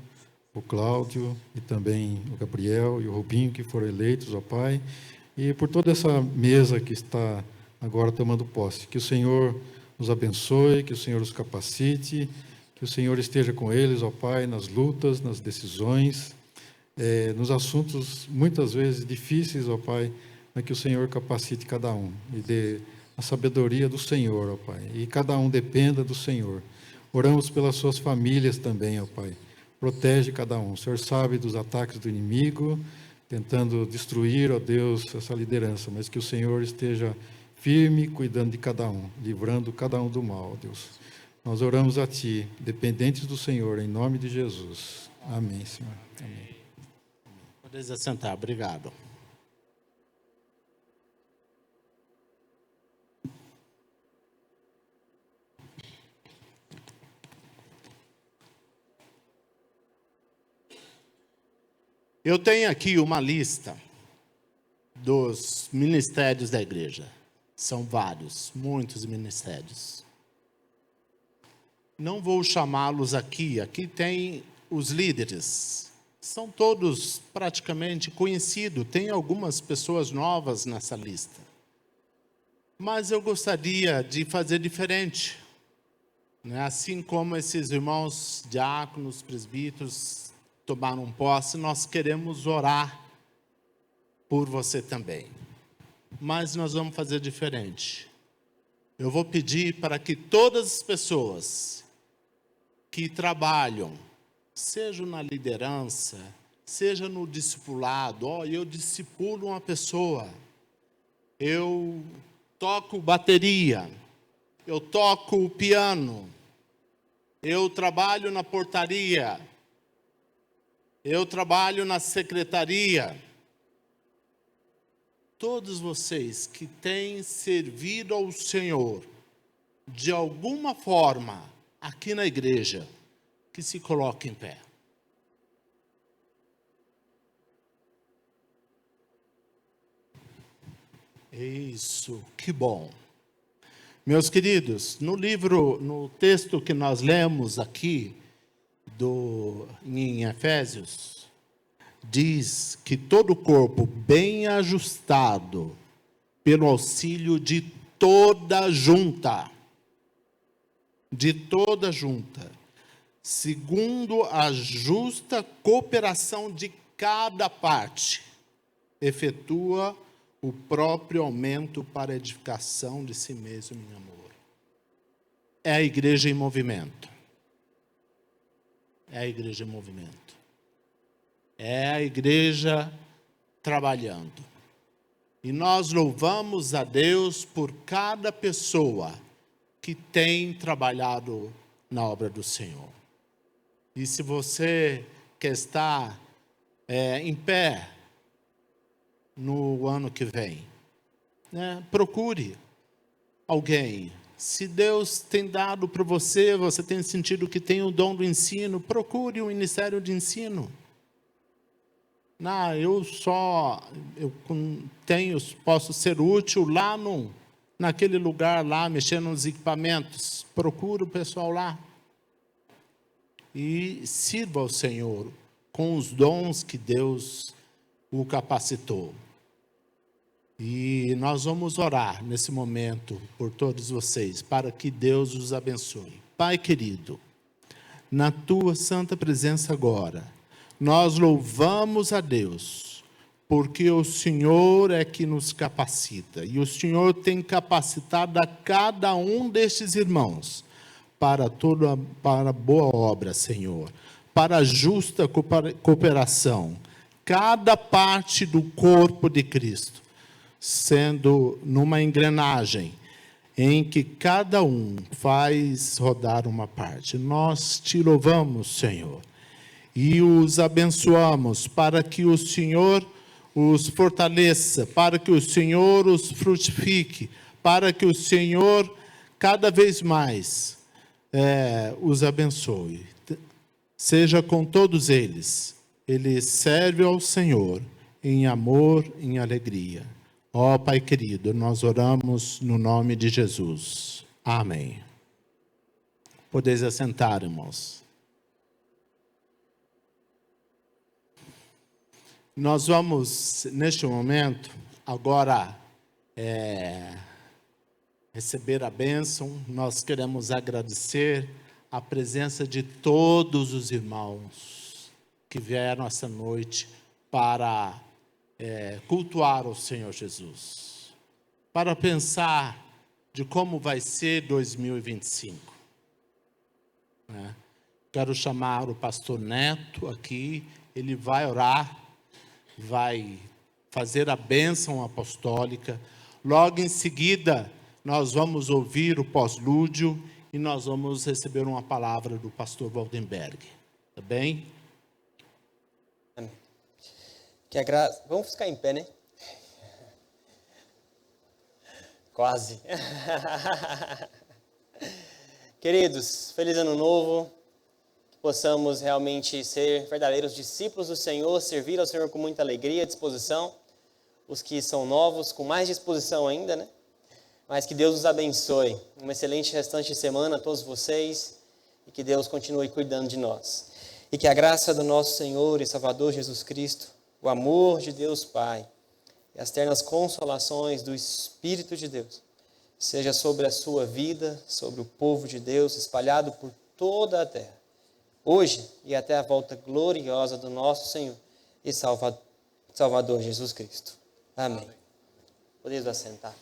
o Cláudio e também o Gabriel e o Rubinho, que foram eleitos, ó Pai. E por toda essa mesa que está agora tomando posse. Que o Senhor nos abençoe, que o Senhor os capacite, que o Senhor esteja com eles, ó Pai, nas lutas, nas decisões, nos assuntos muitas vezes difíceis, ó Pai, mas que o Senhor capacite cada um e dê a sabedoria do Senhor, ó Pai, e cada um dependa do Senhor. Oramos pelas suas famílias também, ó Pai. Protege cada um. O Senhor sabe dos ataques do inimigo, tentando destruir, ó Deus, essa liderança, mas que o Senhor esteja firme, cuidando de cada um, livrando cada um do mal, ó Deus. Nós oramos a Ti, dependentes do Senhor, em nome de Jesus. Amém, Senhor. Amém. Podeis assentar, obrigado. Eu tenho aqui uma lista dos ministérios da igreja. São vários, muitos ministérios. Não vou chamá-los aqui. Aqui tem os líderes. São todos praticamente conhecidos. Tem algumas pessoas novas nessa lista. Mas eu gostaria de fazer diferente. Assim como esses irmãos diáconos, presbíteros tomaram posse, nós queremos orar por você também. Mas nós vamos fazer diferente. Eu vou pedir para que todas as pessoas que trabalham, seja na liderança, seja no discipulado, eu discipulo uma pessoa, eu toco bateria, eu toco o piano, eu trabalho na portaria, eu trabalho na secretaria. Todos vocês que têm servido ao Senhor, de alguma forma, aqui na igreja, que se coloquem em pé. Isso, que bom. Meus queridos, no texto que nós lemos aqui, em Efésios, diz que todo o corpo bem ajustado, pelo auxílio de toda junta, segundo a justa cooperação de cada parte, efetua o próprio aumento para a edificação de si mesmo em amor. É a igreja em movimento. É a igreja em movimento. É a igreja trabalhando. E nós louvamos a Deus por cada pessoa que tem trabalhado na obra do Senhor. E se você quer estar em pé no ano que vem, procure alguém. Se Deus tem dado para você, você tem sentido que tem o dom do ensino, procure um ministério de ensino. Posso ser útil lá naquele lugar lá, mexendo nos equipamentos. Procura o pessoal lá. E sirva ao Senhor com os dons que Deus o capacitou. E nós vamos orar nesse momento por todos vocês, para que Deus os abençoe. Pai querido, na tua santa presença agora, nós louvamos a Deus, porque o Senhor é que nos capacita, e o Senhor tem capacitado a cada um destes irmãos para boa obra, Senhor, para a justa cooperação, cada parte do corpo de Cristo, sendo numa engrenagem em que cada um faz rodar uma parte. Nós te louvamos, Senhor, e os abençoamos para que o Senhor os fortaleça, para que o Senhor os frutifique, para que o Senhor cada vez mais os abençoe. Seja com todos eles. Eles servem ao Senhor em amor, em alegria. Ó Pai querido, nós oramos no nome de Jesus. Amém. Podeis assentar, irmãos. Nós vamos, neste momento, agora receber a bênção. Nós queremos agradecer a presença de todos os irmãos que vieram essa noite para cultuar o Senhor Jesus, para pensar de como vai ser 2025. Quero chamar o pastor Neto aqui, ele vai orar, vai fazer a bênção apostólica. Logo em seguida, nós vamos ouvir o pós-lúdio e nós vamos receber uma palavra do pastor Waldenberg. Tá bem? Vamos ficar em pé, né? Quase. Queridos, feliz ano novo. Que possamos realmente ser verdadeiros discípulos do Senhor, servir ao Senhor com muita alegria e disposição. Os que são novos, com mais disposição ainda, né? Mas que Deus os abençoe. Uma excelente restante de semana a todos vocês. E que Deus continue cuidando de nós. E que a graça do nosso Senhor e Salvador Jesus Cristo, o amor de Deus Pai e as ternas consolações do Espírito de Deus seja sobre a sua vida, sobre o povo de Deus espalhado por toda a terra, hoje e até a volta gloriosa do nosso Senhor e Salvador Jesus Cristo. Amém. Podemos assentar.